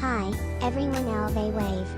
Hi, everyone LV wave.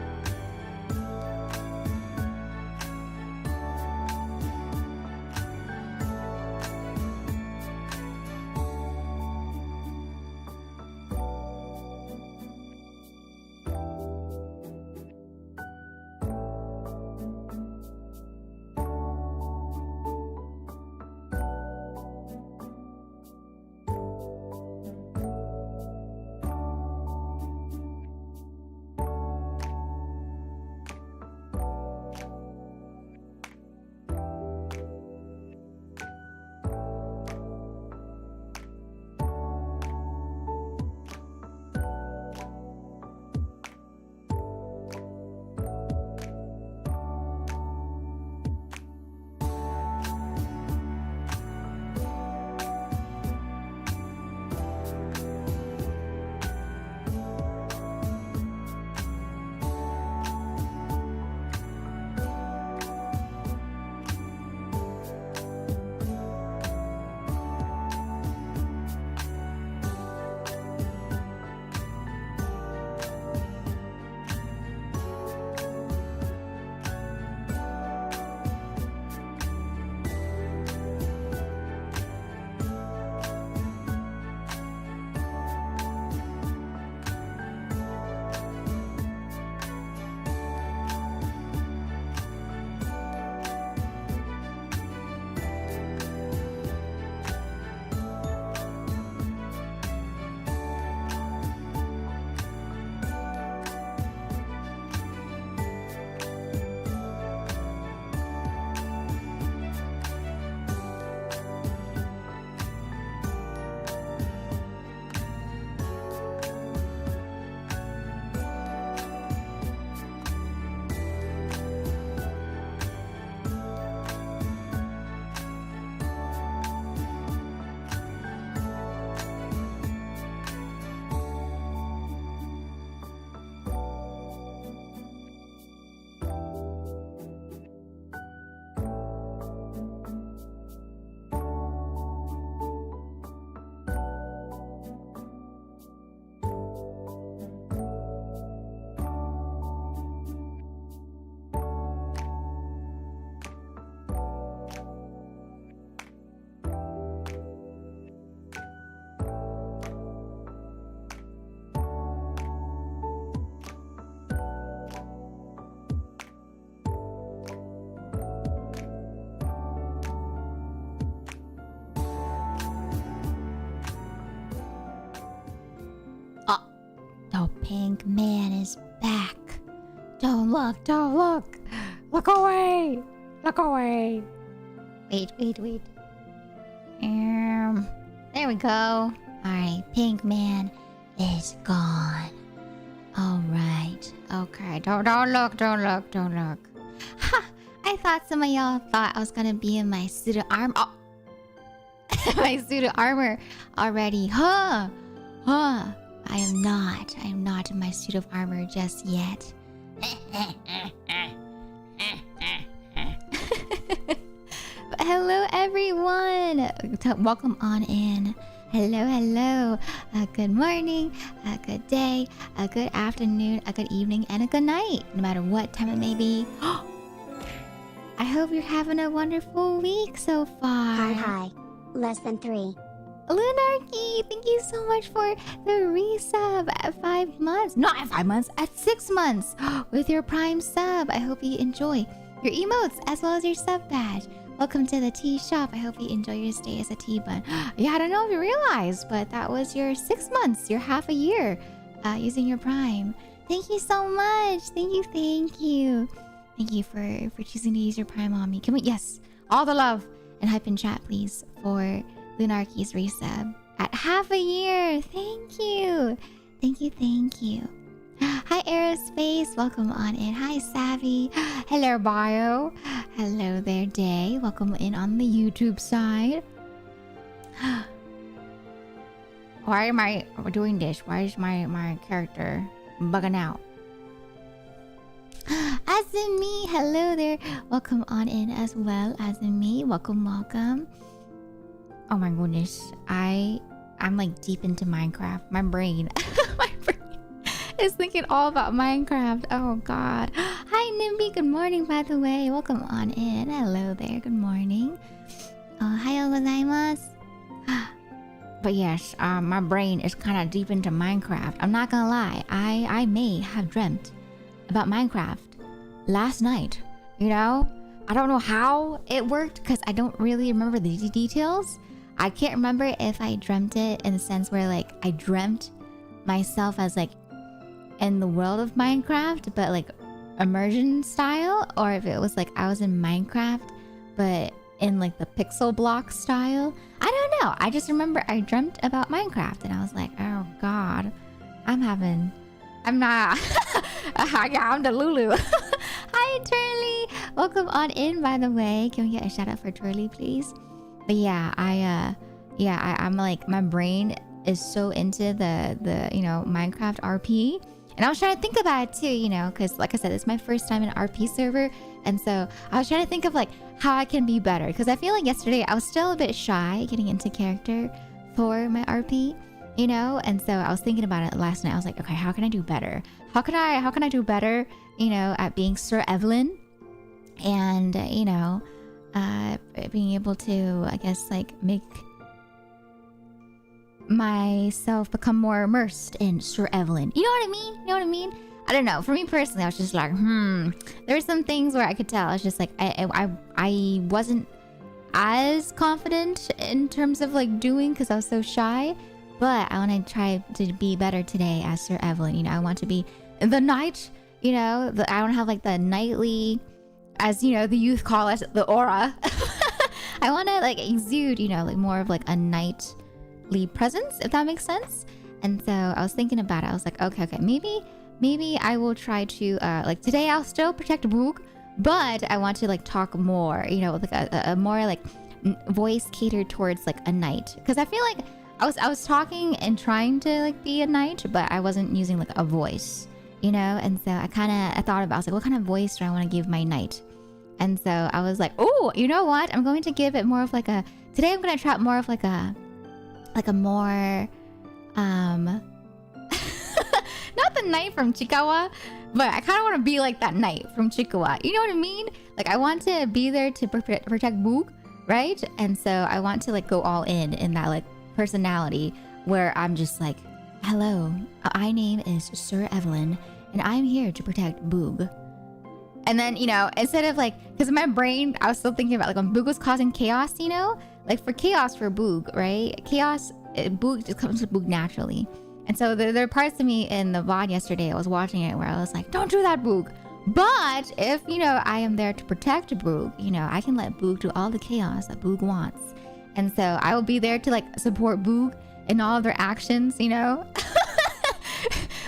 The pink man is back. Don't look, don't look. Look away. Look away. Wait. There we go. Alright, pink man is gone. Alright. Okay, don't look. Ha! I thought some of y'all thought I was gonna be in my suit of armor. Oh. My suit of armor already. Huh. I am not in my suit of armor just yet. Hello everyone! Welcome on in. Hello. Good morning, a good day, a good afternoon, a good evening, and a good night, no matter what time it may be. I hope you're having a wonderful week so far. Hi. Less than 3. Lunarchy, thank you so much for the resub at 5 months. Not at 5 months, at 6 months with your Prime sub. I hope you enjoy your emotes as well as your sub badge. Welcome to the tea shop. I hope you enjoy your stay as a tea bun. Yeah, I don't know if you realized, but that was your 6 months, your half a year using your Prime. Thank you so much. Thank you. Thank you for choosing to use your Prime on me. Can we, yes, all the love and hype in chat, please, for Lunarchy's resub at half a year. Thank you. Hi Aerospace, welcome on in. Hi Savvy. Hello Bio. Hello there Day. Welcome in on the YouTube side. Why am I doing this? Why is my character bugging out? As in me, hello there. Welcome on in as well. As in me, welcome. Oh my goodness, I'm like deep into Minecraft. My brain is thinking all about Minecraft. Oh god. Hi Nimby, good morning by the way. Welcome on in. Hello there, good morning. Ohayou gozaimasu. But yes, my brain is kind of deep into Minecraft. I'm not gonna lie, I may have dreamt about Minecraft last night. You know, I don't know how it worked because I don't really remember the details. I can't remember if I dreamt it in the sense where like I dreamt myself as like in the world of Minecraft, but like immersion style, or if it was like I was in Minecraft, but in like the pixel block style. I don't know. I just remember I dreamt about Minecraft and I was like, oh god, I'm not yeah, I'm the Lulu. Hi Turley, welcome on in by the way. Can we get a shout out for Turley please? But yeah, I'm like, my brain is so into the you know, Minecraft RP. And I was trying to think about it too, you know, because like I said, it's my first time in an RP server. And so I was trying to think of like how I can be better. Because I feel like yesterday I was still a bit shy getting into character for my RP, you know? And so I was thinking about it last night. I was like, okay, how can I do better? How can I do better, you know, at being Sir Evelyn? And, you know, being able to, I guess, like make myself become more immersed in Sir Evelyn. You know what I mean? You know what I mean? I don't know. For me personally, I was just like, there's some things where I could tell. I was just like, I wasn't as confident in terms of like doing because I was so shy. But I want to try to be better today as Sir Evelyn. You know, I want to be in the night. You know, I want to have like the nightly, as you know, the youth call it, the aura. I want to like exude, you know, like more of like a nightly presence, if that makes sense. And so I was thinking about it. I was like, okay, maybe I will try to like today I'll still protect Boog, but I want to like talk more, you know, with like a more like voice catered towards like a knight, because I feel like I was talking and trying to like be a knight, but I wasn't using like a voice, you know. And so I thought about, I was like, what kind of voice do I want to give my knight? And so I was like, oh, you know what, I'm going to give it more of like a, today I'm going to try more of like a more not the knight from Chikawa, but I kind of want to be like that knight from Chikawa. You know what I mean? Like I want to be there to protect Boog, right? And so I want to like go all in that like personality where I'm just like, hello, my name is Sir Evelyn and I'm here to protect Boog. And then, you know, instead of like, because in my brain I was still thinking about like when Boog was causing chaos, you know, like for chaos for Boog, right? Chaos, Boog just comes to Boog naturally. And so there are parts of me in the VOD yesterday, I was watching it where I was like, don't do that, Boog. But if, you know, I am there to protect Boog, you know, I can let Boog do all the chaos that Boog wants. And so I will be there to like support Boog in all of their actions, you know.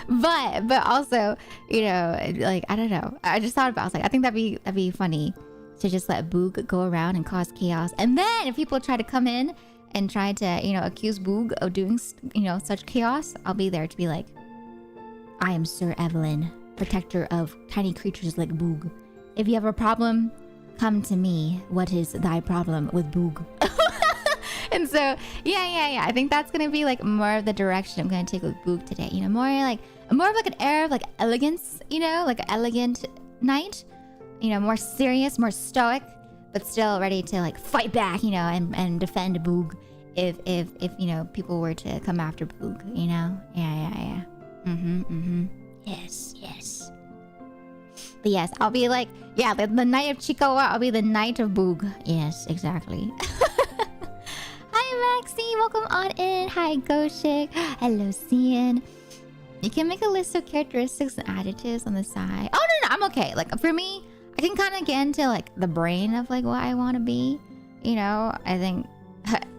but also, you know, like, I don't know. I just thought about it. I was like, I think that'd be funny to just let Boog go around and cause chaos. And then if people try to come in and try to, you know, accuse Boog of doing, you know, such chaos, I'll be there to be like, I am Sir Evelyn, protector of tiny creatures like Boog. If you have a problem, come to me. What is thy problem with Boog? And so, yeah. I think that's gonna be like more of the direction I'm gonna take with Boog today. You know, more of like an air of like elegance. You know, like an elegant knight. You know, more serious, more stoic, but still ready to like fight back. You know, and defend Boog if you know people were to come after Boog. You know, yeah. Yes. But yes, I'll be like, yeah, the knight of Chikawa. I'll be the knight of Boog. Yes, exactly. Hi Maxie, welcome on in. Hi Goshik. Hello Cian. You can make a list of characteristics and adjectives on the side. Oh no, I'm okay. Like for me, I can kind of get into like the brain of like what I want to be. You know, I think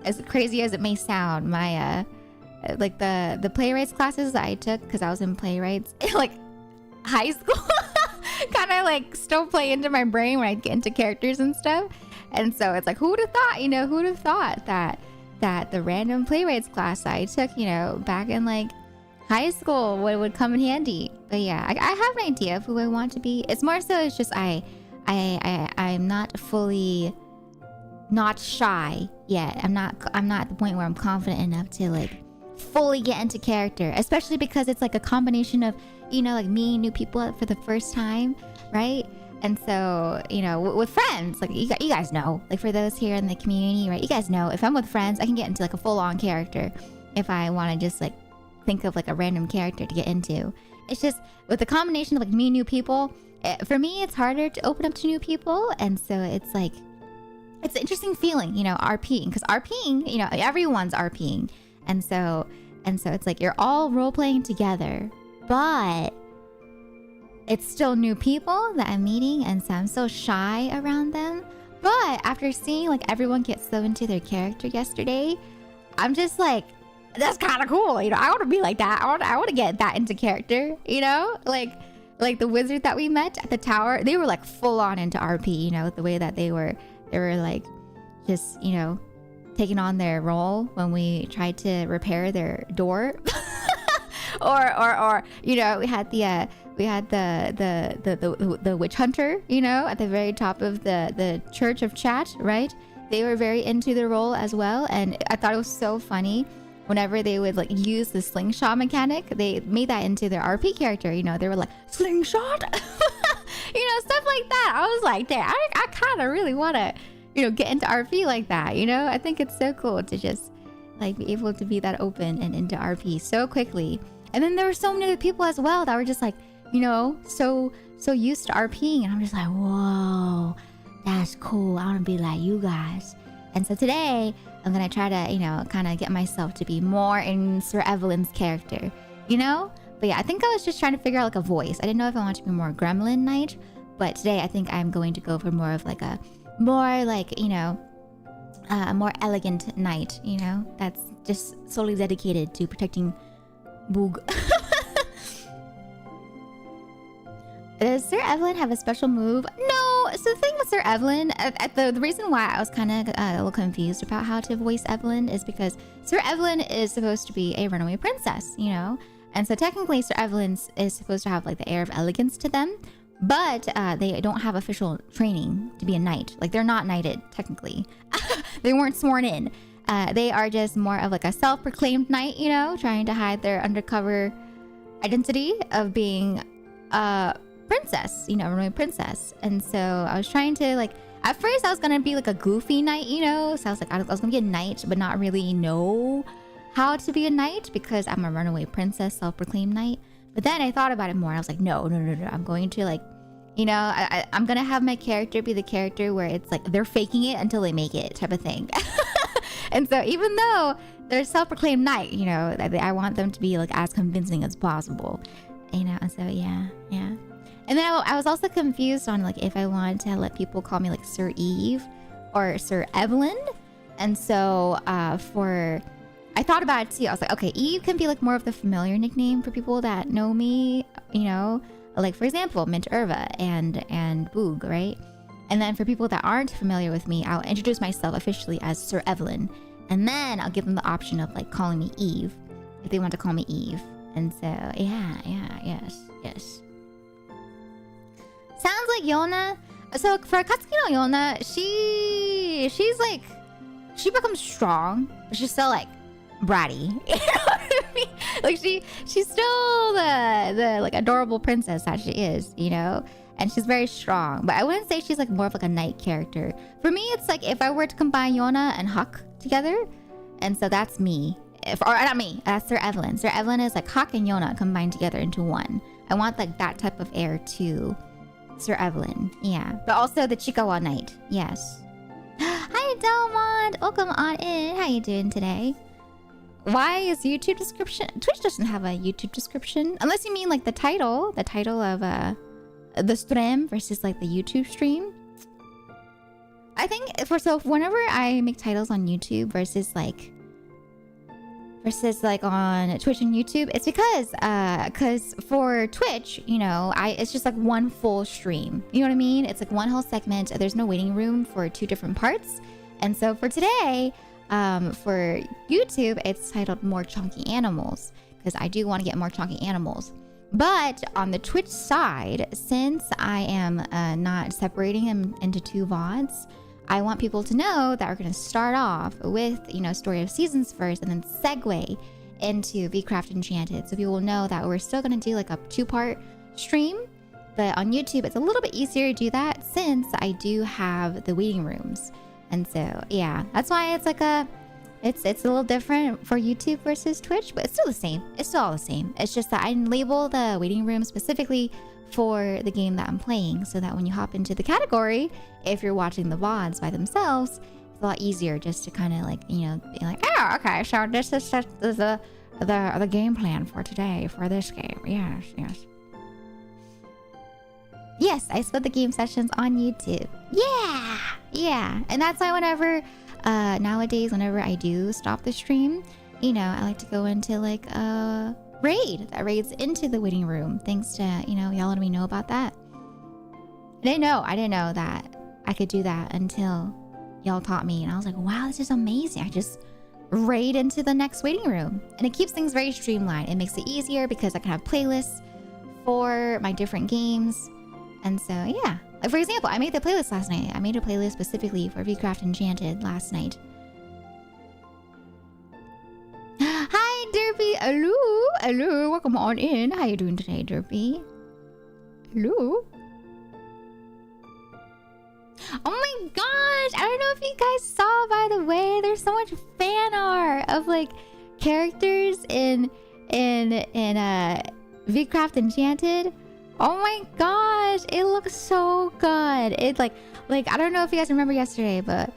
as crazy as it may sound, my like the playwrights classes that I took, because I was in playwrights in like high school, kind of like still play into my brain when I get into characters and stuff. And so it's like, who would have thought, you know, who would have thought that the random playwrights class I took, you know, back in like high school would come in handy. But yeah, I have an idea of who I want to be. It's more so it's just I'm not fully not shy yet. I'm not at the point where I'm confident enough to like fully get into character, especially because it's like a combination of, you know, like meeting new people for the first time, right? And so, you know, with friends, like you guys know, like for those here in the community, right? You guys know if I'm with friends, I can get into like a full-on character if I want to just like think of like a random character to get into. It's just with the combination of like meeting new people, for me, it's harder to open up to new people. And so it's like, it's an interesting feeling, you know, RPing, because RPing, you know, everyone's RPing. And so it's like you're all role playing together, but it's still new people that I'm meeting, and so I'm so shy around them. But after seeing like everyone get so into their character yesterday, I'm just like, that's kind of cool, you know. I want to be like that. I want to get that into character, you know. Like the wizard that we met at the tower, they were like full on into RP, you know, the way that they were like just, you know, taking on their role when we tried to repair their door. or you know, we had the witch hunter, you know, at the very top of the church of chat, right? They were very into the role as well, and I thought it was so funny whenever they would like use the slingshot mechanic. They made that into their RP character, you know. They were like, slingshot. You know, stuff like that. I was like, damn, I kind of really want to, you know, get into RP like that, you know. I think it's so cool to just like be able to be that open and into RP so quickly. And then there were so many other people as well that were just like, you know, so used to RPing, and I'm just like, whoa, that's cool. I want to be like you guys. And so today I'm gonna try to, you know, kind of get myself to be more in Sir Evelyn's character, you know. But yeah, I think I was just trying to figure out like a voice. I didn't know if I wanted to be more Gremlin Knight, but today I think I'm going to go for more of like a more like, you know, a more elegant knight, you know, that's just solely dedicated to protecting Boog. Does Sir Evelyn have a special move? No. So the thing with Sir Evelyn, the reason why I was kind of a little confused about how to voice Evelyn is because Sir Evelyn is supposed to be a runaway princess, you know? And so technically Sir Evelyn is supposed to have like the air of elegance to them, but they don't have official training to be a knight. Like they're not knighted, technically. They weren't sworn in. They are just more of like a self-proclaimed knight, you know, trying to hide their undercover identity of being princess, you know, runaway princess. And so I was trying to like, at first I was gonna be like a goofy knight, you know, so I was like, I was gonna be a knight but not really know how to be a knight because I'm a runaway princess, self-proclaimed knight. But then I thought about it more. I was like, no, I'm going to like, you know, I'm gonna have my character be the character where it's like they're faking it until they make it type of thing. And so even though they're self-proclaimed knight, you know, I want them to be like as convincing as possible, you know. And so yeah. And then I was also confused on like if I wanted to let people call me like Sir Eve or Sir Evelyn. And so I thought about it too. I was like, okay, Eve can be like more of the familiar nickname for people that know me, you know, like for example, Mint Urva and Boog, right? And then for people that aren't familiar with me, I'll introduce myself officially as Sir Evelyn, and then I'll give them the option of like calling me Eve if they want to call me Eve. And so yes. Sounds like Yona. So for Katsuki no Yona, she's like, she becomes strong, but she's still like bratty. You know what I mean? Like she's still the like adorable princess that she is, you know? And she's very strong. But I wouldn't say she's like more of like a knight character. For me, it's like if I were to combine Yona and Huck together, and so that's me. Or not me, that's Sir Evelyn. Sir Evelyn is like Huck and Yona combined together into one. I want like that type of air to Sir Evelyn. Yeah. But also the Chikawa Knight. Yes. Hi Delmont! Welcome on in. How you doing today? Why is YouTube description? Twitch doesn't have a YouTube description. Unless you mean like the title of the stream versus like the YouTube stream. I think whenever I make titles on YouTube versus like on Twitch and YouTube, it's because for Twitch, you know, it's just like one full stream. You know what I mean? It's like one whole segment. There's no waiting room for two different parts. And so for today, for YouTube, it's titled More Chonky Animals because I do want to get more chonky animals. But on the Twitch side, since I am not separating them into two VODs, I want people to know that we're going to start off with, you know, Story of Seasons first and then segue into VCraft Enchanted. So people will know that we're still going to do like a 2-part stream. But on YouTube, it's a little bit easier to do that since I do have the waiting rooms. And so, yeah, that's why it's like it's a little different for YouTube versus Twitch, but it's still the same. It's still all the same. It's just that I label the waiting room specifically for the game that I'm playing, so that when you hop into the category, if you're watching the VODs by themselves, it's a lot easier just to kind of like, you know, be like, oh, okay, so this is the game plan for today for this game. Yes, yes. Yes, I split the game sessions on YouTube. Yeah, yeah. And that's why whenever, nowadays, whenever I do stop the stream, you know, I like to go into like a raid that raids into the waiting room. Thanks to, you know, y'all letting me know about that. I didn't know that I could do that until y'all taught me. And I was like, wow, this is amazing. I just raid into the next waiting room. And it keeps things very streamlined. It makes it easier because I can have playlists for my different games. And so, yeah. Like, for example, I made the playlist last night. I made a playlist specifically for VCraft Enchanted last night. Hi, Derpy. Hello. Hello. Welcome on in. How you doing today, Derpy? Hello. Oh my gosh. I don't know if you guys saw, by the way, there's so much fan art of, like, characters in VCraft Enchanted. Oh my gosh, it looks so good. It like I don't know if you guys remember yesterday, but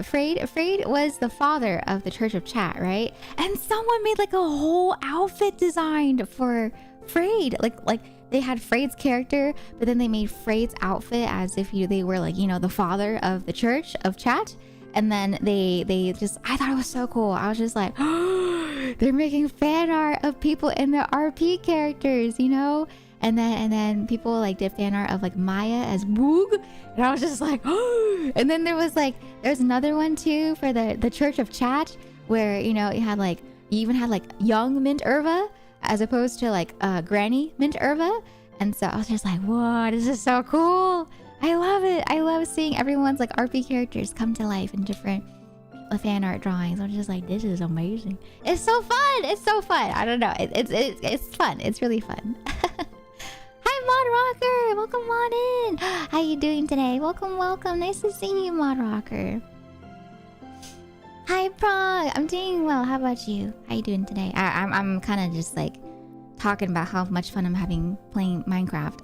Frayed was the father of the Church of Chat, right? And someone made like a whole outfit designed for Frayed. Like they had Frayed's character, but then they made Frayed's outfit as if they were like, you know, the father of the Church of Chat. And then they just, I thought it was so cool. I was just like, oh, they're making fan art of people in their RP characters, you know? And then people like did fan art of like Maya as Boog, and I was just like, oh. And then there's another one too for the Church of Chat, where, you know, you even had like young Mint Irva as opposed to like Granny Mint Irva. And so I was just like, whoa, this is so cool. I love it. I love seeing everyone's like RP characters come to life in different fan art drawings. I'm just like, this is amazing. It's so fun. It's so fun. I don't know. It's fun. It's really fun. Hi, Mod Rocker. Welcome on in. How you doing today? Welcome. Nice to see you, Mod Rocker. Hi, Prog. I'm doing well. How about you? How you doing today? I'm kind of just like talking about how much fun I'm having playing Minecraft.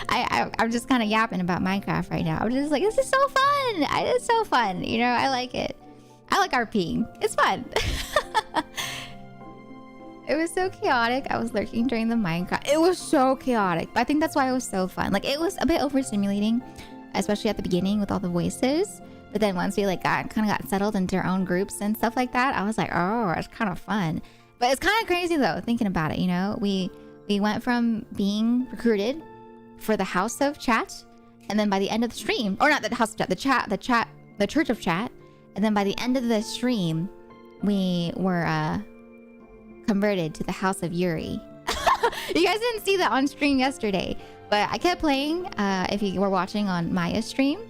I'm just kind of yapping about Minecraft right now. I'm just like, this is so fun. It's so fun. You know, I like it. I like RPing. It's fun. It was so chaotic. I was lurking during the Minecraft. It was so chaotic. But I think that's why it was so fun. Like, it was a bit overstimulating, especially at the beginning with all the voices. But then once we like kind of got settled into our own groups and stuff like that, I was like, oh, it's kind of fun. But it's kind of crazy though, thinking about it. You know, we went from being recruited for the House of Chat, and then by the end of the stream, or not the House of Chat, the Church of Chat, and then by the end of the stream, we were converted to the House of Yuri. You guys didn't see that on stream yesterday, but I kept playing if you were watching on Maya's stream.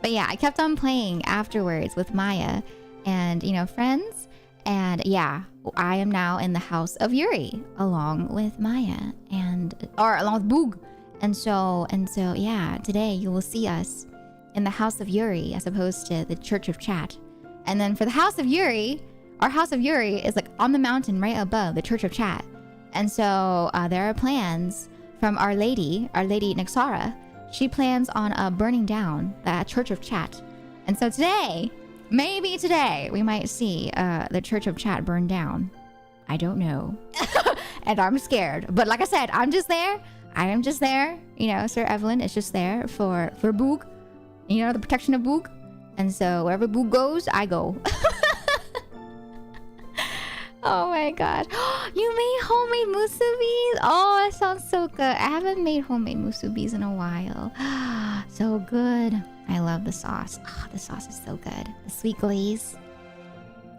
But yeah, I kept on playing afterwards with Maya and, you know, friends. And yeah, I am now in the House of Yuri along with Maya or along with Boog. And so yeah, today you will see us in the House of Yuri as opposed to the Church of Chat. And then for the House of Yuri, our House of Yuri is like on the mountain right above the Church of Chat. And so there are plans from Our Lady Nexara. She plans on burning down that Church of Chat. And so today, maybe today, we might see the Church of Chat burn down. I don't know. And I'm scared. But like I said, I'm just there. I am just there. You know, Sir Evelyn is just there for Boog. You know, the protection of Boog. And so wherever Boog goes, I go. Oh my god. You made homemade musubis? Oh, that sounds so good. I haven't made homemade musubis in a while. So good. I love the sauce. Oh, the sauce is so good. The sweet glaze.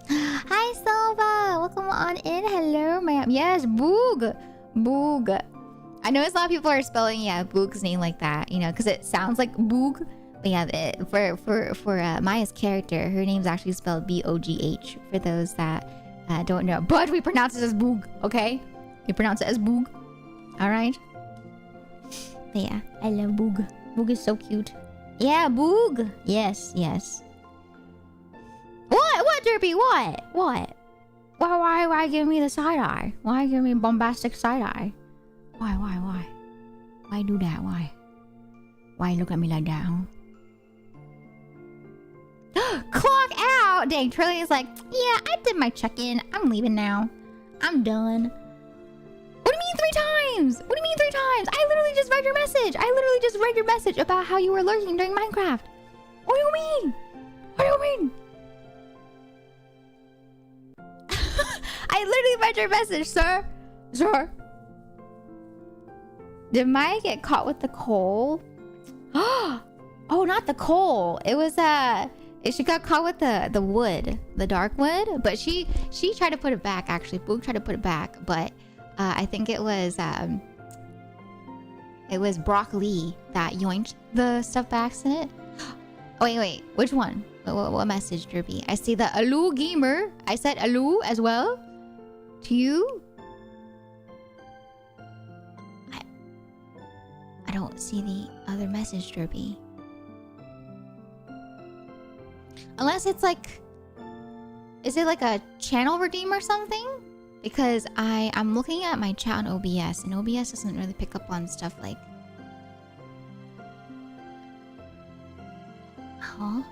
Hi, Silva. Welcome on in. Hello, ma'am. Yes, Boog. Boog. I know a lot of people are spelling, Boog's name like that, you know, because it sounds like Boog. But yeah, for Maya's character, her name's actually spelled B-O-G-H, for those that Don't know. But we pronounce it as boog, okay? We pronounce it as boog. Alright? But yeah, I love boog. Boog is so cute. Yeah, boog! Yes, yes. What, Derpy? What? Why give me the side eye? Why give me bombastic side eye? Why? Why do that? Why look at me like that, huh? Clock out! Dang, Trillian's like, yeah, I did my check-in. I'm leaving now. I'm done. What do you mean 3 times? What do you mean 3 times? I literally just read your message. I literally just read your message about how you were lurking during Minecraft. What do you mean? What do you mean? I literally read your message, sir. Sir. Did Maya get caught with the coal? Oh, not the coal. It was she got caught with the wood, the dark wood. But she tried to put it back. Actually, Boog tried to put it back, but I think it was Broccoli that yoinked the stuff by accident. Oh, wait, which one? What message, Derpy? I see the Alu Gamer. I said Alu as well. To you? I don't see the other message, Derpy. Unless it's like... Is it like a channel redeem or something? Because I'm looking at my chat on OBS, and OBS doesn't really pick up on stuff like... Huh?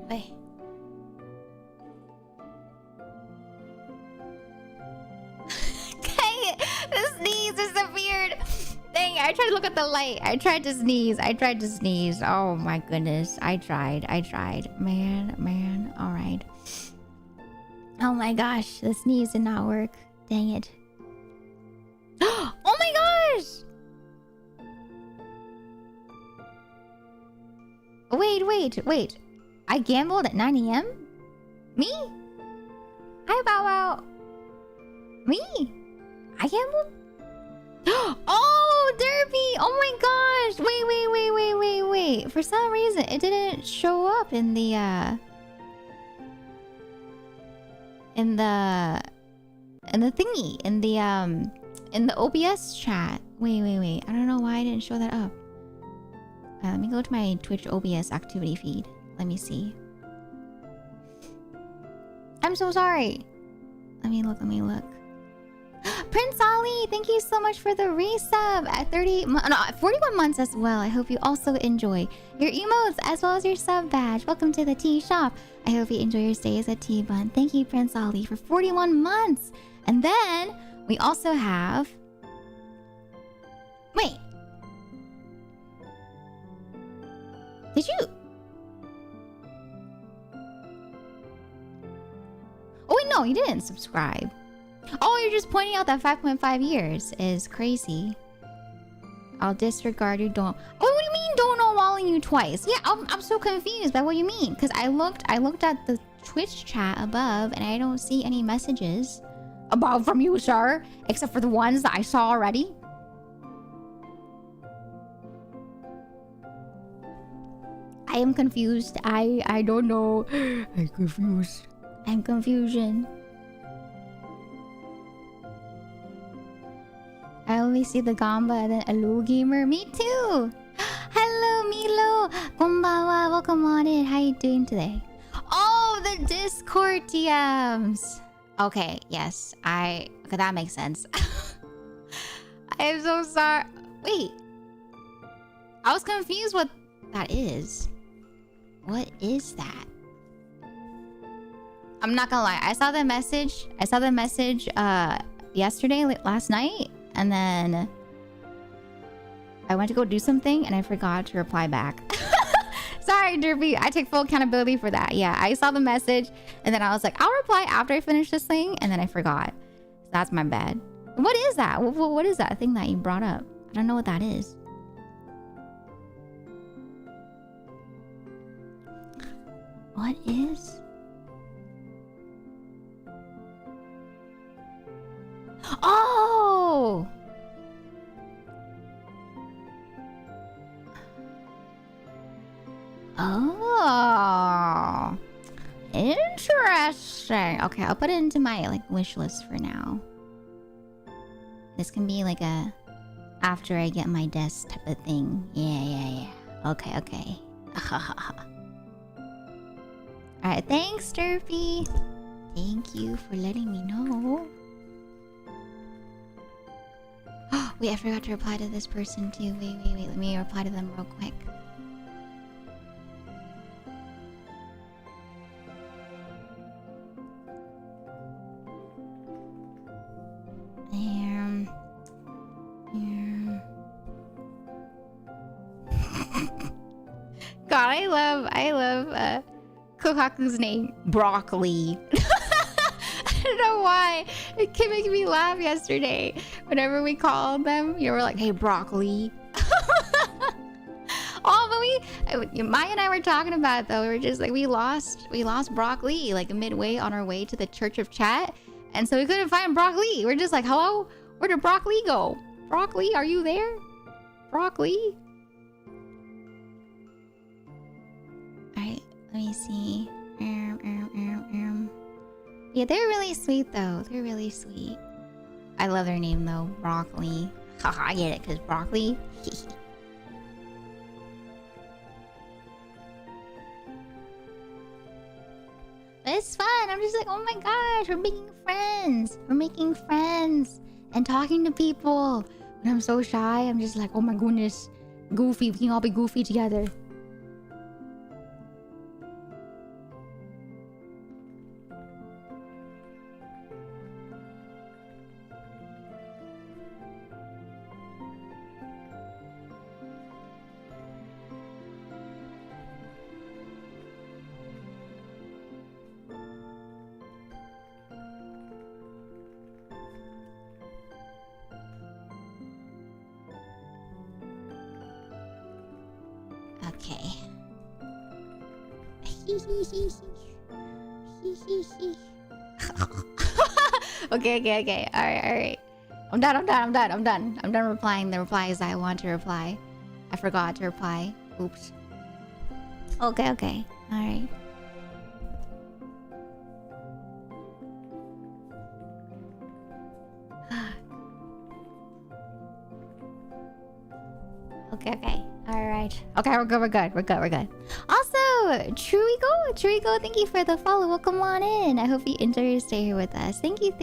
Wait. Dang it! The sneeze disappeared! Dang it, I tried to look at the light. I tried to sneeze. Oh my goodness. I tried. Man. Alright. Oh my gosh. The sneeze did not work. Dang it. Oh my gosh! Wait. I gambled at 9 AM? Me? Hi, Bow Wow. Me? I gambled? Oh, Derpy! Oh my gosh! Wait. For some reason, it didn't show up in the thingy, in the OBS chat. Wait. I don't know why I didn't show that up. Let me go to my Twitch OBS activity feed. Let me see. I'm so sorry. Let me look. Prince Ali, thank you so much for the resub at 41 months as well. I hope you also enjoy your emotes as well as your sub badge. Welcome to the tea shop. I hope you enjoy your stays at Tea Bun. Thank you, Prince Ali, for 41 months. And then we also have... Wait. Did you... Oh wait, no, you didn't subscribe. Oh, you're just pointing out that 5.5 years is crazy. I'll disregard you. Don't... Oh, what do you mean don't know walling you twice? Yeah, I'm so confused by what you mean. Because I looked at the Twitch chat above and I don't see any messages above from you, sir. Except for the ones that I saw already. I am confused. I don't know. I'm confused. I'm confusion. I only see the Gamba and then Alu Gamer. Me too! Hello, Milo! Konbanwa, welcome on in. How you doing today? Oh, the Discord DMs! Okay, yes. Okay, that makes sense. I am so sorry. Wait. I was confused what that is. What is that? I'm not gonna lie. I saw the message yesterday, last night. And then I went to go do something and I forgot to reply back. Sorry, Derpy. I take full accountability for that. Yeah, I saw the message and then I was like, I'll reply after I finish this thing. And then I forgot. So that's my bad. What is that? What is that thing that you brought up? I don't know what that is. What is... Oh! Oh, interesting. Okay, I'll put it into my like wish list for now. This can be like a after I get my desk type of thing. Yeah. Okay. Alright, thanks, Derpy. Thank you for letting me know. Wait, I forgot to reply to this person too. Wait. Let me reply to them real quick. God, I love Kohaku's name, Broccoli. I don't know why. It kept making me laugh yesterday. Whenever we called them, you were like, "Hey, Broccoli." Oh, but Maya and I were talking about it, though. We were just like, we lost Broccoli like midway on our way to the Church of Chat, and so we couldn't find Broccoli. We're just like, "Hello, where did Broccoli go? Broccoli, are you there? Broccoli?" Alright, let me see. Yeah, they're really sweet though. They're really sweet. I love their name though. Broccoli. Haha, I get it, because broccoli. It's fun. I'm just like, oh my gosh, we're making friends. We're making friends and talking to people. When I'm so shy, I'm just like, oh my goodness. Goofy. We can all be goofy together. Okay. Alright. I'm done replying the replies I want to reply. I forgot to reply. Oops. Okay. Alright. Okay. Alright. Okay, we're good. Also, Truigo, thank you for the follow. Welcome on in. I hope you enjoy your stay here with us. Thank you.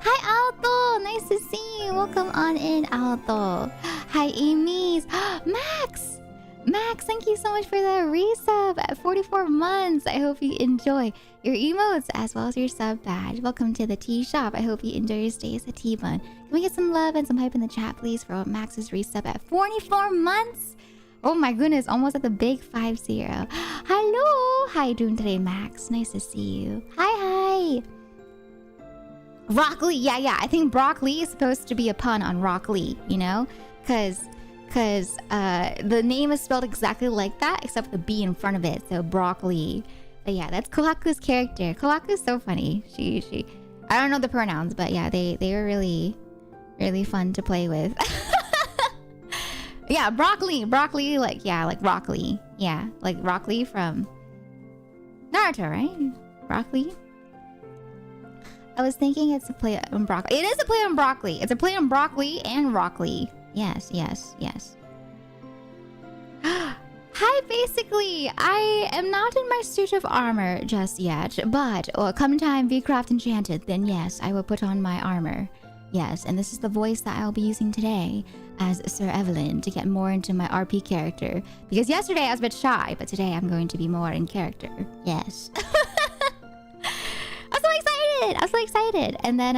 Hi, Alto. Nice to see you. Welcome on in, Alto. Hi, Amy's. Max, thank you so much for the resub at 44 months. I hope you enjoy your emotes as well as your sub badge. Welcome to the tea shop. I hope you enjoy your stays at T-Bun. Can we get some love and some hype in the chat, please, for Max's resub at 44 months? Oh my goodness, almost at the big 50. Hello! How you doing today, Max? Nice to see you. Hi! Broccoli, yeah. I think broccoli is supposed to be a pun on Rock Lee, you know? Because the name is spelled exactly like that, except the B in front of it, so broccoli. But yeah, that's Kohaku's character. Kohaku's so funny. She I don't know the pronouns, but yeah, they were really, really fun to play with. Yeah, broccoli, like Rock Lee. Yeah, like Rock Lee from Naruto, right? Broccoli. I was thinking it's a play on broccoli. It is a play on broccoli. It's a play on broccoli and Rock Lee. Yes. Hi, basically, I am not in my suit of armor just yet, but come time V-Craft Enchanted, then yes, I will put on my armor. Yes, and this is the voice that I'll be using today as Sir Evelyn to get more into my RP character. Because yesterday I was a bit shy, but today I'm going to be more in character. Yes. I'm so excited. And then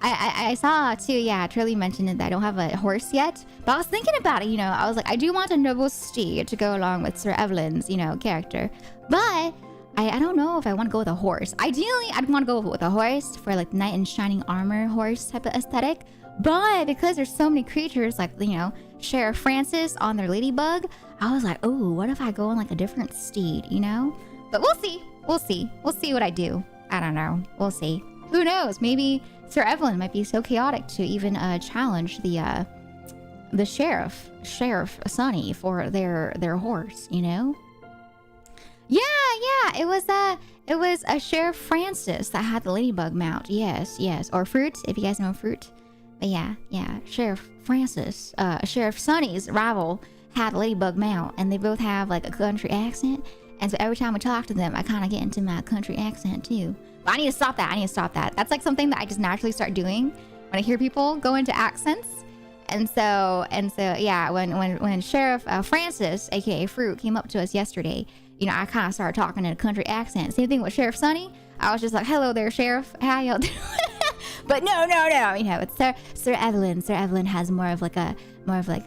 I saw too, yeah, Trilly mentioned that I don't have a horse yet. But I was thinking about it, you know. I was like, I do want a noble steed to go along with Sir Evelyn's, you know, character. But I don't know if I want to go with a horse. Ideally, I'd want to go with a horse for like knight in shining armor horse type of aesthetic. But because there's so many creatures like, you know, Sheriff Francis on their ladybug, I was like, oh, what if I go on like a different steed, you know? But we'll see. We'll see what I do. I don't know. We'll see. Who knows? Maybe Sir Evelyn might be so chaotic to even challenge the the sheriff Sonny for their horse, you know. Yeah, it was a Sheriff Francis that had the ladybug mount. Yes, or Fruit, if you guys know Fruit. But yeah, Sheriff Francis, Sheriff Sonny's rival had a ladybug mount, and they both have like a country accent. And so every time we talk to them, I kind of get into my country accent too. But I need to stop that. That's like something that I just naturally start doing when I hear people go into accents. And so yeah, when Sheriff Francis, aka Fruit, came up to us yesterday, you know, I kind of started talking in a country accent. Same thing with Sheriff Sonny. I was just like, "Hello there, Sheriff. How y'all doing?" But no. You know, it's Sir Evelyn. Sir Evelyn has more of like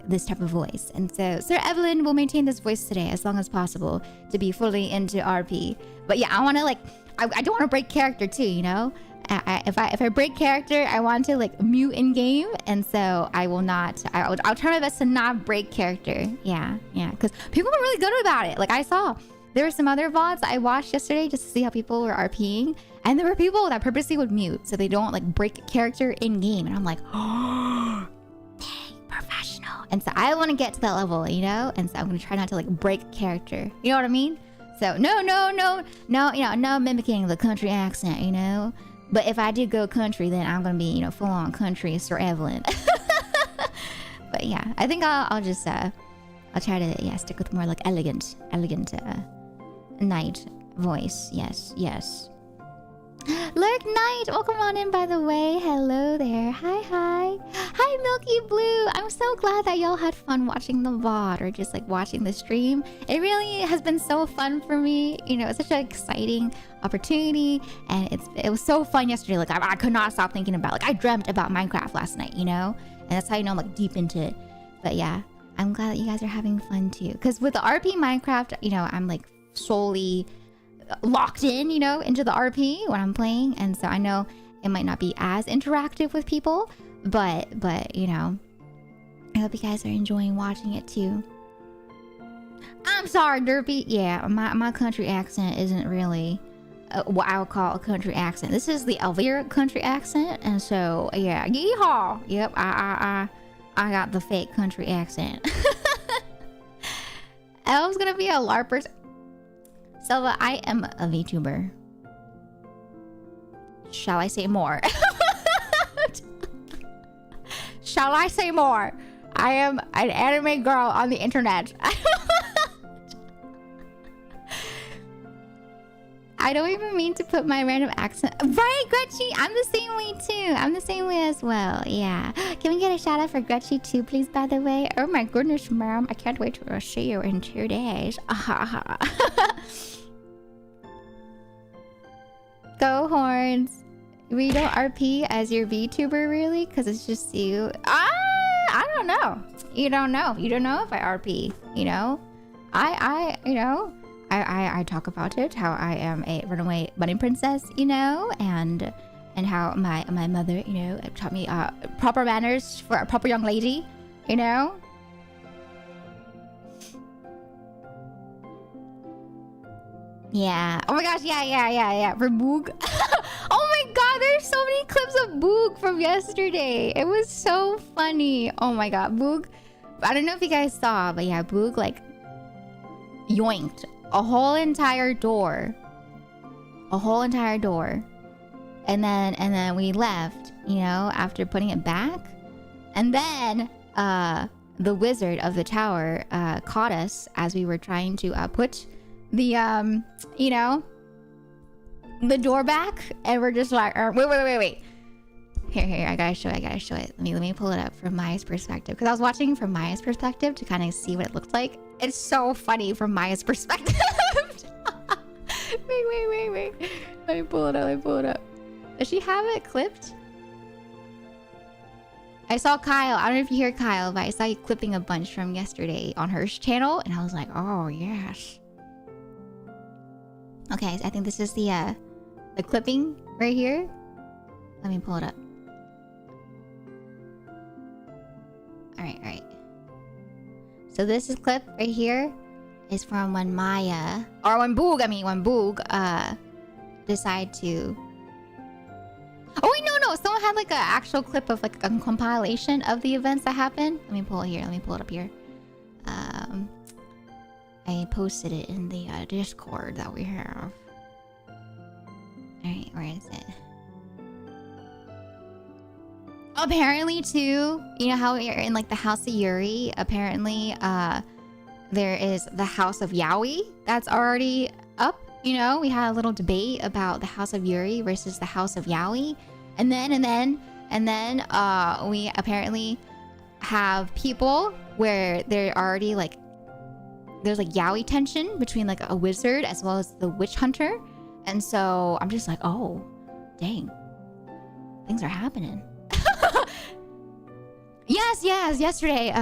this type of voice, and so Sir Evelyn will maintain this voice today as long as possible to be fully into RP. But yeah, I want to I don't want to break character too, you know. If I break character, I want to like mute in game, and so I will not. I'll try my best to not break character. Yeah, because people were really good about it. Like I saw. There were some other VODs I watched yesterday just to see how people were RPing. And there were people that purposely would mute so they don't like break character in game. And I'm like, oh, dang, professional. And so I want to get to that level, you know? And so I'm going to try not to like break character. You know what I mean? So no, you know, no mimicking the country accent, you know? But if I do go country, then I'm going to be, you know, full on country Sir Evelyn. But yeah, I think I'll just, I'll try to, stick with more like elegant, Knight voice. Yes. Lurk Knight, welcome on in, by the way. Hello there. Hi Milky Blue. I'm so glad that y'all had fun watching the VOD or just like watching the stream. It really has been so fun for me. You know, it's such an exciting opportunity, and it was so fun yesterday. Like I could not stop thinking about, like I dreamt about Minecraft last night, you know, and that's how you know I'm like deep into it. But yeah, I'm glad that you guys are having fun too, because with the RP Minecraft, you know, I'm like solely locked in, you know, into the RP when I'm playing, and so I know it might not be as interactive with people, but you know, I hope you guys are enjoying watching it too. I'm sorry, Derpy. Yeah, my country accent isn't really what I would call a country accent. This is the Elvira country accent, and so yeah, yeehaw. Yep, I got the fake country accent. Elle's gonna be a LARPer. Selva, I am a VTuber. Shall I say more? Shall I say more? I am an anime girl on the internet. I don't even mean to put my random accent. Right, Gretchy? I'm the same way too. I'm the same way as well. Yeah. Can we get a shout out for Gretchy too, please, by the way? Oh my goodness, ma'am. I can't wait to see you in 2 days. Go Horns. We don't RP as your VTuber, really? Because it's just you. I don't know. You don't know. You don't know if I RP, you know? I talk about it, how I am a runaway bunny princess, you know, and how my mother, you know, taught me proper manners for a proper young lady, you know. Yeah. Oh my gosh. Yeah. For Boog. Oh my god, there's so many clips of Boog from yesterday. It was so funny. Oh my god, Boog. I don't know if you guys saw, but yeah, Boog like yoinked a whole entire door. And then we left, you know, after putting it back. And then the wizard of the tower caught us as we were trying to put the you know, the door back, and we're just like wait. Here, I gotta show it. Let me pull it up from Maya's perspective, because I was watching from Maya's perspective to kind of see what it looked like. It's so funny from Maya's perspective. Wait. Let me pull it up. Does she have it clipped? I saw Kyle. I don't know if you hear Kyle, but I saw you clipping a bunch from yesterday on her channel, and I was like, oh yes. Okay, so I think this is the clipping right here. Let me pull it up. All right. So this is clip right here is from when Boog decided to. Oh wait, no. Someone had like an actual clip of like a compilation of the events that happened. Let me pull it here. Let me pull it up here. I posted it in the Discord that we have. Alright, where is it? Apparently too, you know how we're in like the House of Yuri? Apparently, there is the House of Yaoi that's already up. You know, we had a little debate about the House of Yuri versus the House of Yaoi. And then we apparently have people where they're already like, there's like yaoi tension between like a wizard as well as the witch hunter. And so I'm just like, oh, dang. Things are happening. Yes, yesterday,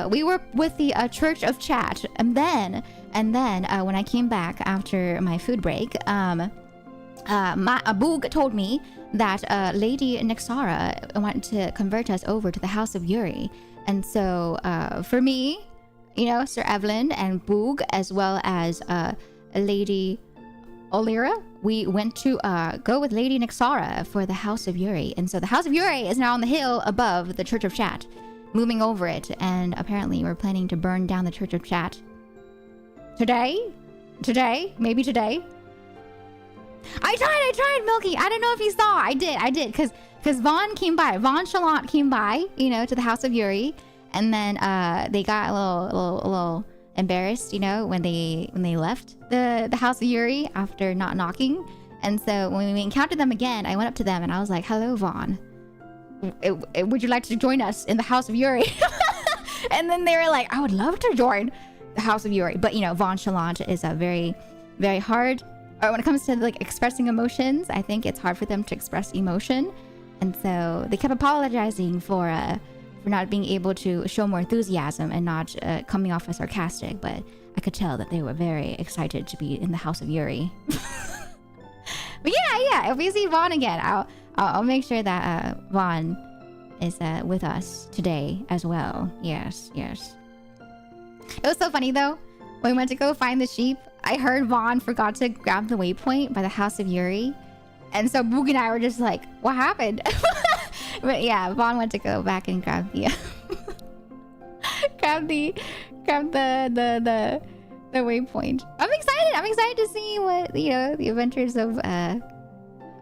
we were with the Church of Chat. And then when I came back after my food break, my Boog told me that Lady Nexara wanted to convert us over to the House of Yuri. And so for me, you know, Sir Evelyn and Boog, as well as Lady Olira, we went to go with Lady Nexara for the House of Yuri. And so the House of Yuri is now on the hill above the Church of Chat, moving over it. And apparently we're planning to burn down the Church of Chat today, maybe today. I tried, Milky. I don't know if you saw. I did, because Vaughn came by. Vaughn Chalant came by, you know, to the House of Yuri. And then they got a little embarrassed, you know, when they left the House of Yuri after not knocking. And so when we encountered them again, I went up to them and I was like, hello, Vaughn. Would you like to join us in the House of Yuri? And then they were like, I would love to join the House of Yuri. But, you know, Vaughn Chalant is a very, very hard, or when it comes to like expressing emotions, I think it's hard for them to express emotion. And so they kept apologizing for not being able to show more enthusiasm and not coming off as sarcastic, but I could tell that they were very excited to be in the House of Yuri. But yeah, if we see Vaughn again, I'll make sure that Vaughn is with us today as well. Yes. It was so funny though. When we went to go find the sheep, I heard Vaughn forgot to grab the waypoint by the House of Yuri. And so Boog and I were just like, what happened? But yeah, Vaughn went to go back and grab the the waypoint. I'm excited to see what, you know, the adventures of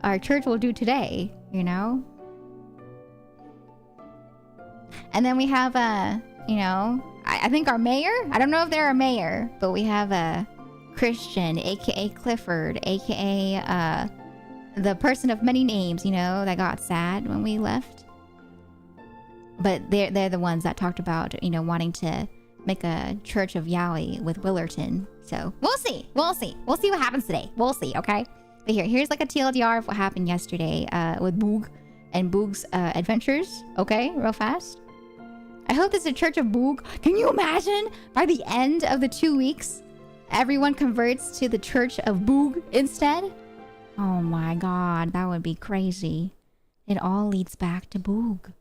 our church will do today, you know. And then we have you know, I think our mayor, I don't know if they're our mayor, but we have a Christian, aka Clifford, aka the person of many names, you know, that got sad when we left. But they're the ones that talked about, you know, wanting to make a Church of Yaoi with Willerton. So we'll see what happens today. We'll see, okay? But here's like a TLDR of what happened yesterday with Boog and Boog's adventures, okay? Real fast. I hope this is a Church of Boog. Can you imagine by the end of the 2 weeks, everyone converts to the Church of Boog instead? Oh my god, that would be crazy. It all leads back to Boog.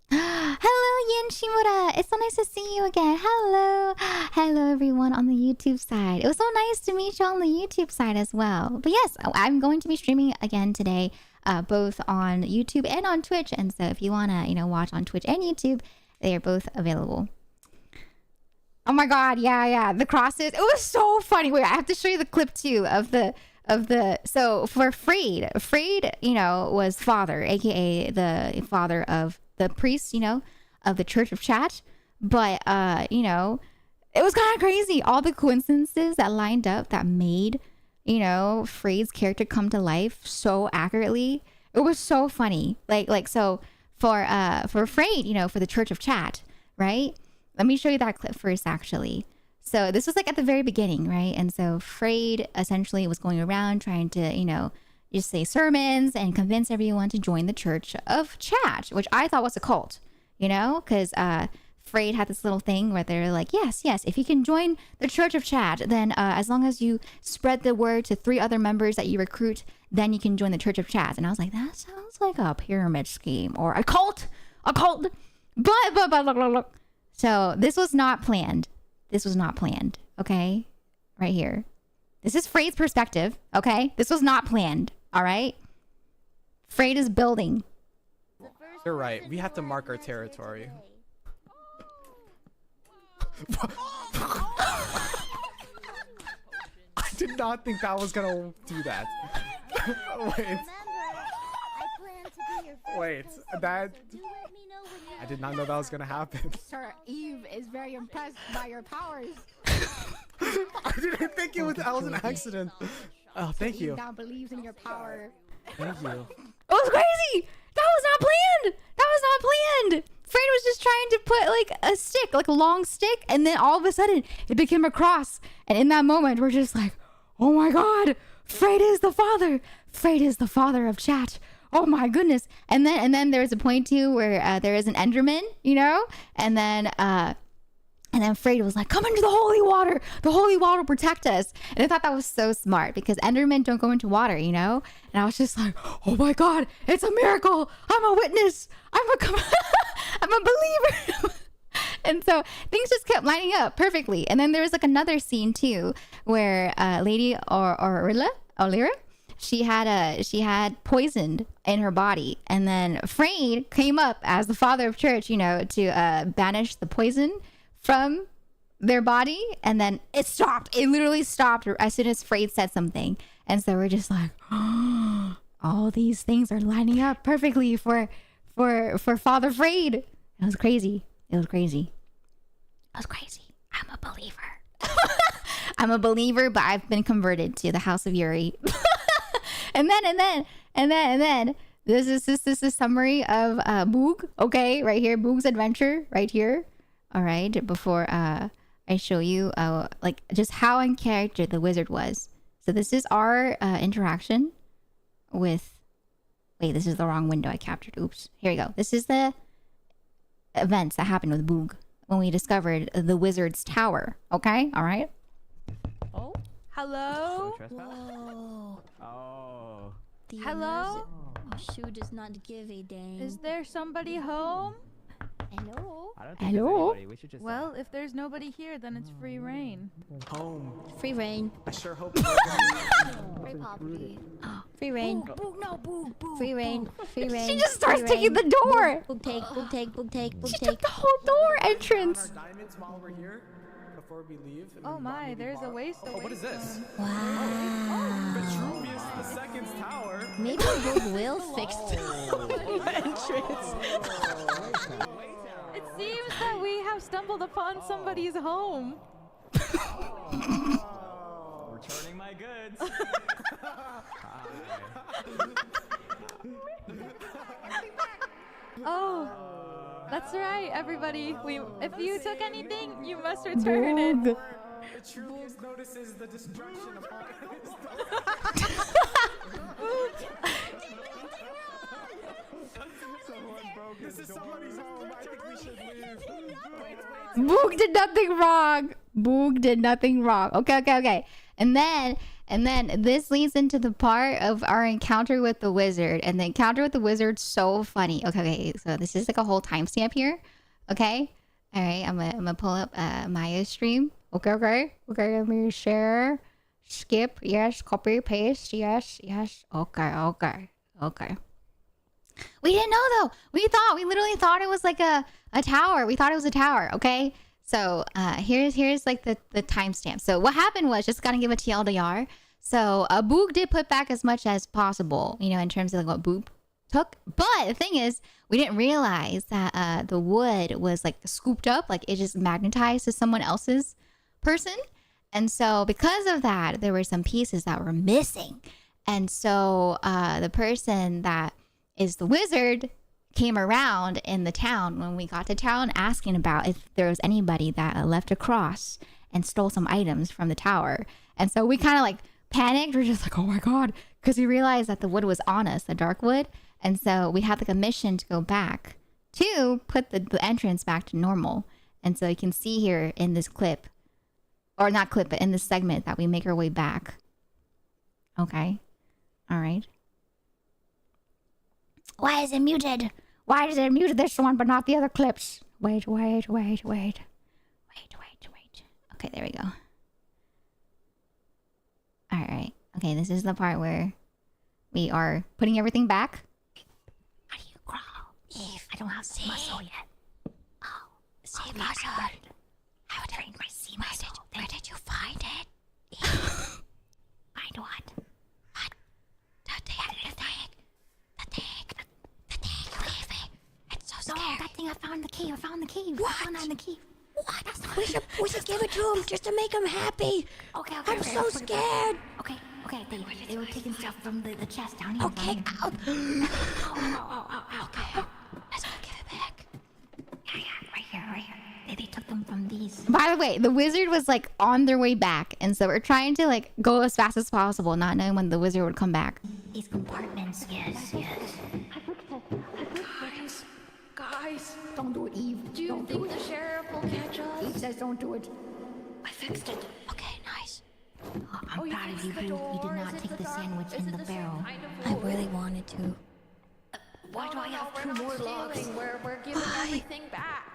Hello, Yin Shimura. It's so nice to see you again. Hello everyone on the YouTube side. It was so nice to meet you on the YouTube side as well. But yes, I'm going to be streaming again today, both on YouTube and on Twitch. And so if you want to, you know, watch on Twitch and YouTube, they are both available. Oh my god, yeah, the crosses. It was so funny. Wait, I have to show you the clip too of the so for Freed, you know, was father, aka the father of the priest, you know, of the Church of Chat. But you know, it was kind of crazy, all the coincidences that lined up that made, you know, Freed's character come to life so accurately. It was so funny. Like so for Freed, you know, for the Church of Chat, right? Let me show you that clip first, actually. So this was like at the very beginning, right? And so Freyd essentially was going around trying to, you know, just say sermons and convince everyone to join the Church of Chat, which I thought was a cult, you know, because Freyd had this little thing where they're like, yes, if you can join the Church of Chat, then as long as you spread the word to 3 other members that you recruit, then you can join the Church of Chat. And I was like, that sounds like a pyramid scheme or a cult. But look. So this was not planned. Okay? Right here. This is Freyd's perspective, okay? This was not planned, all right? Freyed is building. You're right. We have to mark our territory. I did not think that was gonna do that. Wait. Wait, that... I did not know that was gonna happen. Sir, Eve is very impressed by your powers. I didn't think that was an accident. Oh, thank you. Eve now believes in your power. Thank you. It was crazy. That was not planned. That was not planned. Freyed was just trying to put like a stick, like a long stick, and then all of a sudden it became a cross. And in that moment, we're just like, oh my God, Freyed is the father. Freyed is the father of chat. Oh my goodness. And then there's a point too where there is an Enderman, you know, and then Freyed was like, come into the holy water. The holy water will protect us. And I thought that was so smart because Endermen don't go into water, you know? And I was just like, oh my God, it's a miracle. I'm a witness. I'm a believer. And so things just kept lining up perfectly. And then there was like another scene too where Lady Olira, she had poisoned in her body. And then Freyed came up as the father of church, you know, to banish the poison from their body, and then it stopped. It literally stopped as soon as Freyed said something. And so we're just like, oh, all these things are lining up perfectly for Father Freyed. It was crazy. It was crazy. It was crazy. I'm a believer. I'm a believer, but I've been converted to the House of Yuri. and then this is a summary of Boog. Okay, right here, Boog's adventure, right here. All right, before I show you like just how in character the wizard was. So this is our interaction with... Wait, this is the wrong window I captured. Oops. Here we go. This is the events that happened with Boog when we discovered the wizard's tower. Okay? All right? Oh, hello? Whoa. Oh. The Hello? shoe does not give a dang. Is there somebody home? Hello? I don't think Hello? there's anybody. We should just Well, if there's nobody here, then it's free reign. Home. Free reign. I sure hope. Free property. Free reign. Boo, no, boo, boo. Free reign. Free reign. She just starts free taking reign. the door. Book take, book take, book take, book She take. took the whole door entrance. Our diamonds while we're here before we leave. and Oh we my, maybe there's a borrow- waste. Oh, what is this? Wow. Vitruvius II's tower. Maybe Book will fix the entrance. It seems that we have stumbled upon somebody's home. returning my goods. Oh, that's right, everybody. If you took anything, you must return it. Vitruvius notices the destruction upon This is somebody's home. I think we should leave. Boog did nothing wrong. Boog did nothing wrong. Okay. And then this leads into the part of our encounter with the wizard. And the encounter with the wizard's so funny. Okay. So this is like a whole timestamp here. Okay. All right. I'm gonna pull up Maya's stream. Okay. Let me share. Skip. Yes. Copy. Paste. Yes. Okay. We didn't know though. We literally thought it was like a tower. We thought it was a tower. Okay. So here's like the timestamp. So what happened was, just gotta give a TLDR. So Boog did put back as much as possible, you know, in terms of like what Boog took. But the thing is, we didn't realize that the wood was like scooped up, like it just magnetized to someone else's person. And so because of that, there were some pieces that were missing. And so the person that is the wizard came around in the town when we got to town, asking about if there was anybody that left a cross and stole some items from the tower. And so we kind of like panicked. We're just like, oh my God, because we realized that the wood was on us, the dark wood. And so we had like a mission to go back to put the entrance back to normal. And so you can see here in this clip, or not clip, but in this segment, that we make our way back. Okay. All right. Why is it muted? Why is it muted this one but not the other clips? Wait. Okay, there we go. All right. Okay, this is the part where we are putting everything back. I don't have the muscle yet. Oh, sea muscle. I would train my sea muscle. Where did you find it? Find what? What? The thing. It's so scary. No, that thing. I found the key. What? I found the key. What? We should give it to him just to make him happy. Okay. I'm so scared. Okay. They were taking stuff from the chest down here. Okay, out. Okay. Let's go give it back. Yeah. Right here. They took them from these. By the way, the wizard was like on their way back, and so we're trying to like go as fast as possible, not knowing when the wizard would come back. These compartments, yes. Guys, don't do it, Eve. Do you think the sheriff will catch us? Eve says don't do it. I fixed it. Okay, nice. I'm proud of you. You did not take the sandwich in the barrel. I really wanted to. Why do I have two more logs? We're giving everything back.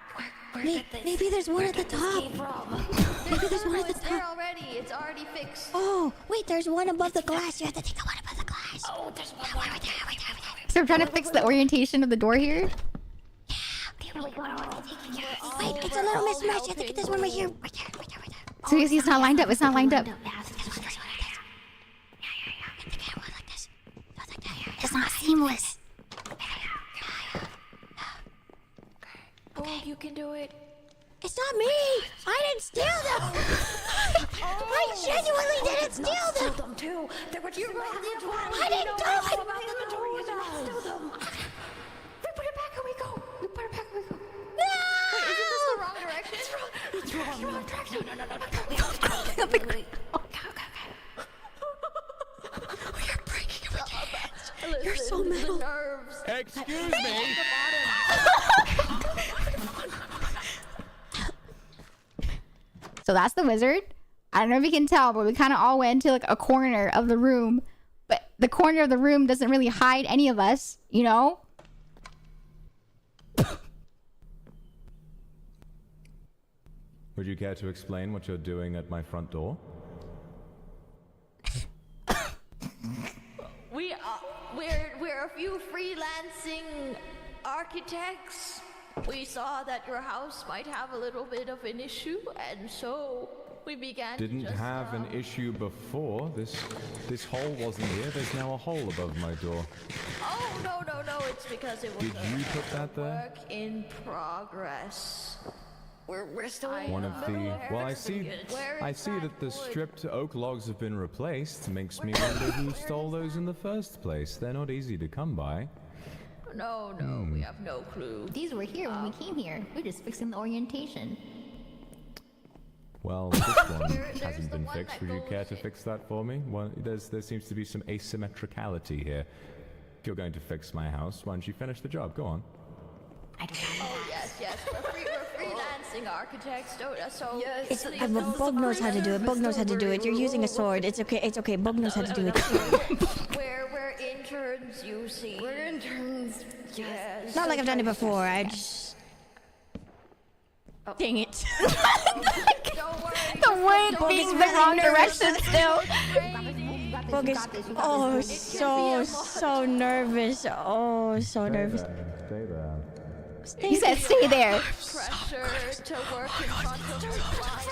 Maybe there's one at the top. Maybe there's one at the It's there top. already. It's already fixed. Oh, wait, there's one above the glass. You have to take the one above the glass. Oh, there's one Right there. So we're trying to fix the orientation of the door here. Wait, it's a little mismatched. You have to get this one right here. Right there. So it's not lined up. It's not lined up. It's not seamless. Oh, you can do it. It's not me. I didn't steal them. I genuinely didn't steal them. Them too. They were just I didn't do it. We put it back and we go. No! Wait, is this the wrong direction? It's wrong. Wrong direction. No. Okay. You're breaking my hands. You're so metal. The nerves. Excuse me. So that's the wizard. I don't know if you can tell, but we kind of all went to like a corner of the room. But the corner of the room doesn't really hide any of us, you know? Would you care to explain what you're doing at my front door? We're a few freelancing architects. We saw that your house might have a little bit of an issue, and so we began Didn't to just, have an issue before. This hole wasn't here. There's now a hole above my door. Oh, no. It's because it was Did you put that there? work in progress. We're still One of the well, I see Where is that the wood? stripped oak logs have been replaced. Makes me wonder who stole those in the first place. They're not easy to come by. No, we have no clue. These were here when we came here. We're just fixing the orientation. Well, this one There's hasn't the been one fixed. that Would you care goes to in- fix that for me? Well, there seems to be some asymmetricality here. If you're going to fix my house, why don't you finish the job? Go on. I don't know. Oh, yes. We're freelancing architects, so... It's, please don't Bug knows how to do it. Bug knows how to do it. You're using a sword. It's okay. Bug knows how to do it. We're interns, you see. We're interns. Yes. It's not like I've done it before. I just... Dang it. Don't worry. The wind being the wrong direction still. Bug is... Oh, so nervous. Oh, so nervous. Stay there. He said stay there. Pressure to work in front of the client.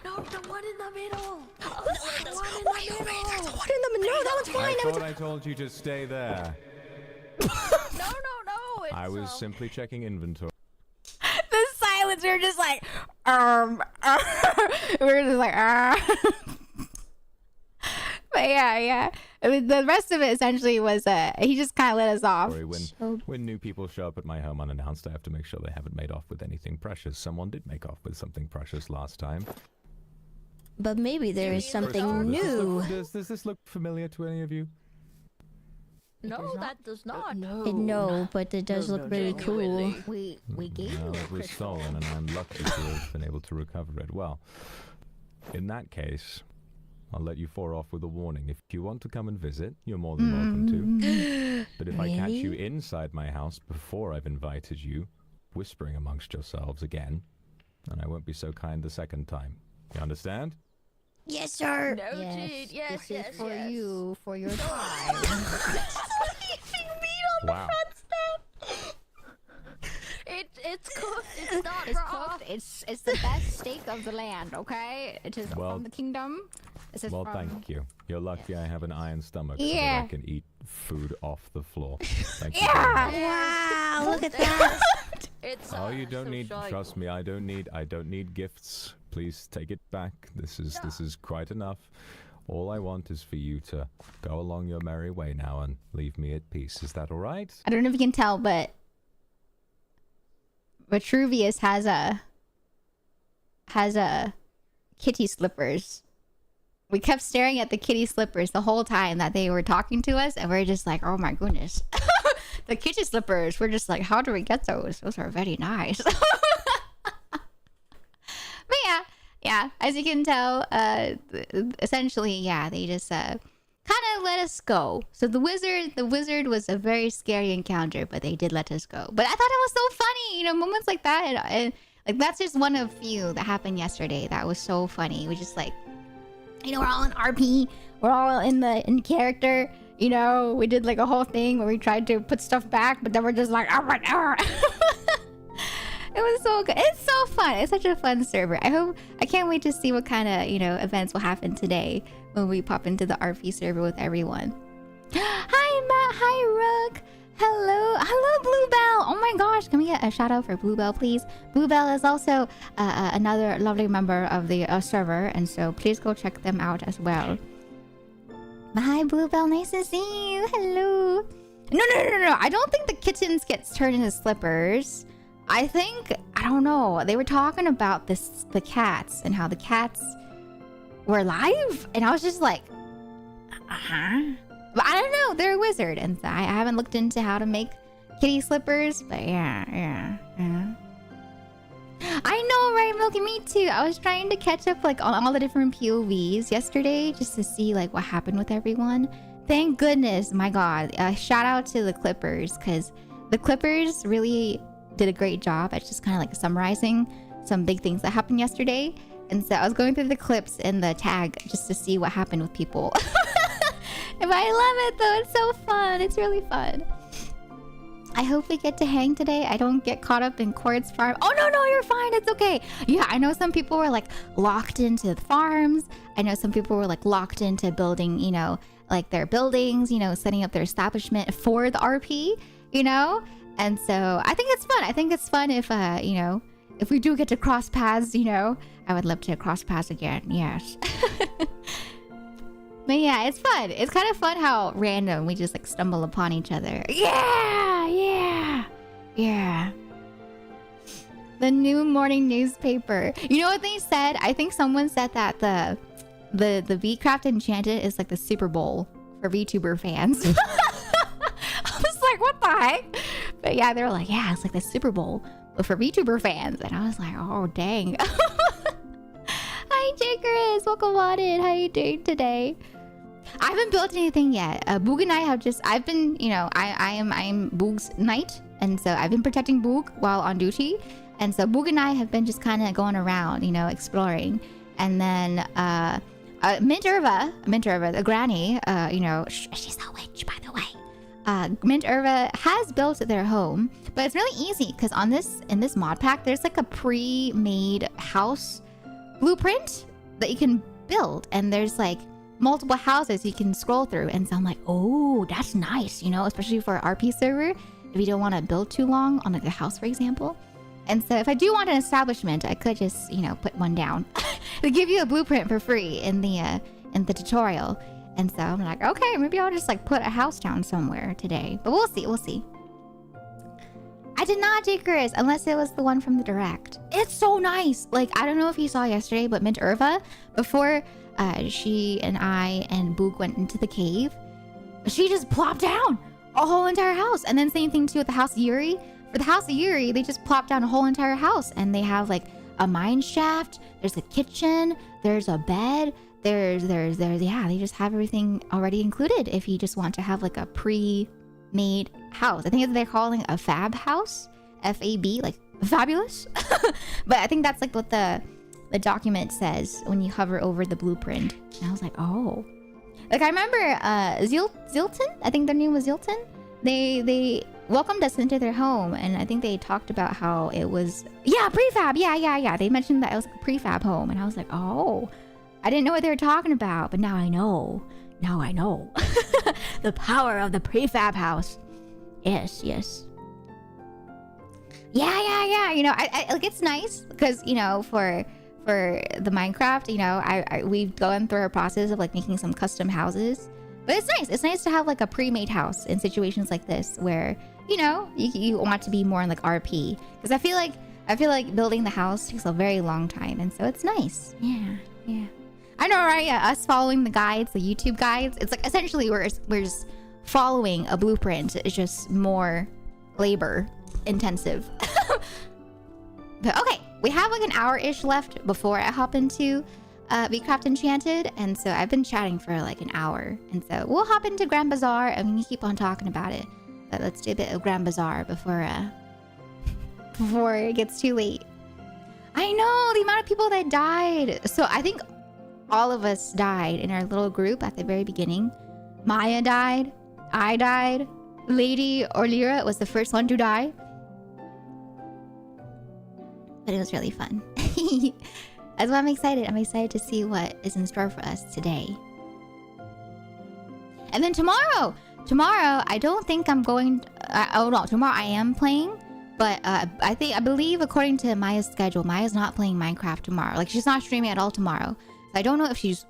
No, the one in the middle. The one in the middle. What in the... No, that one's fine. I thought I told you to stay there. No. I was simply checking inventory. The silence. We were just like, we were just like, But yeah. I mean, the rest of it essentially was he just kind of let us off. When new people show up at my home unannounced, I have to make sure they haven't made off with anything precious. Someone did make off with something precious last time. But maybe there is something new. Does this look familiar to any of you? No, that does not. No, but it does look really cool. We gave Well, you a it was crystal. stolen, and I'm lucky to have been able to recover it. Well, in that case, I'll let you four off with a warning. If you want to come and visit, you're more than welcome to. But if I catch you Really? inside my house before I've invited you, whispering amongst yourselves again, then I won't be so kind the second time. You understand? Yes, sir. Noted. Yes. This is for you, for your time. What are you leaving me Wow. It's cooked. It's not It's raw. cooked. It's the best steak of the land. Okay, it is Well- from the kingdom. This is Well, from... thank you. You're lucky I have an iron stomach so Yeah. that I can eat food off the floor. Thank you. Yeah. very much. Wow, look at that. It's Oh, you don't so need. shy. Trust me, I don't need gifts. Please take it back. This is quite enough. All I want is for you to go along your merry way now and leave me at peace. Is that all right? I don't know if you can tell, but Vitruvius has a kitty slippers. We kept staring at the kitty slippers the whole time that they were talking to us, and we're just like, oh my goodness. The kitty slippers, we're just like, how do we get those? Those are very nice. But yeah, as you can tell, essentially, yeah, they just kind of let us go. So the wizard was a very scary encounter, but they did let us go. But I thought it was so funny, you know, moments like that, and like that's just one of few that happened yesterday. That was so funny. We just like, you know, we're all in RP, we're all in character. You know, we did like a whole thing where we tried to put stuff back, but then we're just like, oh my god. It was so good. It's so fun. It's such a fun server. I can't wait to see what kind of, you know, events will happen today when we pop into the RP server with everyone. Hi Matt, hi Rook. Hello Bluebell. Oh my gosh, can we get a shout out for Bluebell, please? Bluebell is also another lovely member of the server, and so please go check them out as well. Hi Bluebell, nice to see you. Hello. No. I don't think the kittens gets turned into slippers. I don't know. They were talking about the cats and how the cats were alive, and I was just like, But I don't know. They're a wizard, and so I haven't looked into how to make kitty slippers. But yeah. I know, right, Milky? Me too. I was trying to catch up like on all the different POVs yesterday just to see like what happened with everyone. Thank goodness, my God. Shout out to the Clippers, because the Clippers really did a great job at just kind of like summarizing some big things that happened yesterday. And so I was going through the clips in the tag just to see what happened with people. But I love it though. It's so fun. It's really fun. I hope we get to hang today. I don't get caught up in Quartz Farm. Oh, no, you're fine. It's okay. Yeah, I know some people were like locked into the farms. I know some people were like locked into building, you know, like their buildings, you know, setting up their establishment for the RP, you know? And so I think it's fun. I think it's fun if, you know, if we do get to cross paths, you know, I would love to cross paths again. Yes. But yeah, it's fun. It's kind of fun how random we just like stumble upon each other. Yeah. The new morning newspaper. You know what they said? I think someone said that the VCraft Enchanted is like the Super Bowl for VTuber fans. I was like, what the heck? But yeah, they were like, yeah, it's like the Super Bowl, but for VTuber fans. And I was like, oh, dang. Hi, Jakers. Welcome on in. How you doing today? I haven't built anything yet. Boog and I have just, I've been, you know, I am Boog's knight. And so I've been protecting Boog while on duty. And so Boog and I have been just kind of going around, you know, exploring. And then Mint Irva, the granny, you know, she's a witch, by the way. Mint Irva has built their home, but it's really easy because in this mod pack, there's like a pre-made house blueprint that you can build, and there's like multiple houses you can scroll through. And so I'm like, oh, that's nice, you know, especially for an RP server if you don't want to build too long on like a house, for example. And so if I do want an establishment, I could just, you know, put one down. They give you a blueprint for free in the tutorial. And so I'm like, okay, maybe I'll just like put a house down somewhere today. But we'll see. I did not take Chris, unless it was the one from the direct. It's so nice. Like, I don't know if you saw yesterday, but Mint Irva, before she and I and Boog went into the cave, she just plopped down a whole entire house. And then same thing too with the House of Yuri. For the House of Yuri, they just plopped down a whole entire house, and they have like a mine shaft, there's a kitchen, there's a bed, there's yeah, they just have everything already included if you just want to have like a pre-made house. I think they're calling a fab house, F-A-B, like fabulous. But I think that's like what the document says when you hover over the blueprint. And I was like, oh. Like I remember Zilton, I think their name was Zilton. they welcomed us into their home, and I think they talked about how it was prefab. Yeah. They mentioned that it was a prefab home, and I was like, oh, I didn't know what they were talking about, but now I know. Now I know the power of the prefab house. Yes. Yeah. You know, I like, it's nice because, you know, for the Minecraft, you know, we've gone through a process of like making some custom houses, but it's nice. It's nice to have like a pre-made house in situations like this where, you know, you want to be more in like RP, because I feel like building the house takes a very long time, and so it's nice. Yeah. I know, right? Yeah, us following the guides, the YouTube guides, it's like essentially we're just following a blueprint. It's just more labor intensive. But okay, we have like an hour-ish left before I hop into Becraft Enchanted, and so I've been chatting for like an hour, and so we'll hop into Grand Bazaar and we can keep on talking about it. But let's do a bit of Grand Bazaar before it gets too late. I know the amount of people that died. So I think all of us died in our little group at the very beginning. Maya died. I died. Lady Orlira was the first one to die. But it was really fun. That's why I'm excited. I'm excited to see what is in store for us today. And then tomorrow, I don't think I'm going... tomorrow I am playing. But I believe according to Maya's schedule, Maya's not playing Minecraft tomorrow. Like, she's not streaming at all tomorrow. So I don't know if she's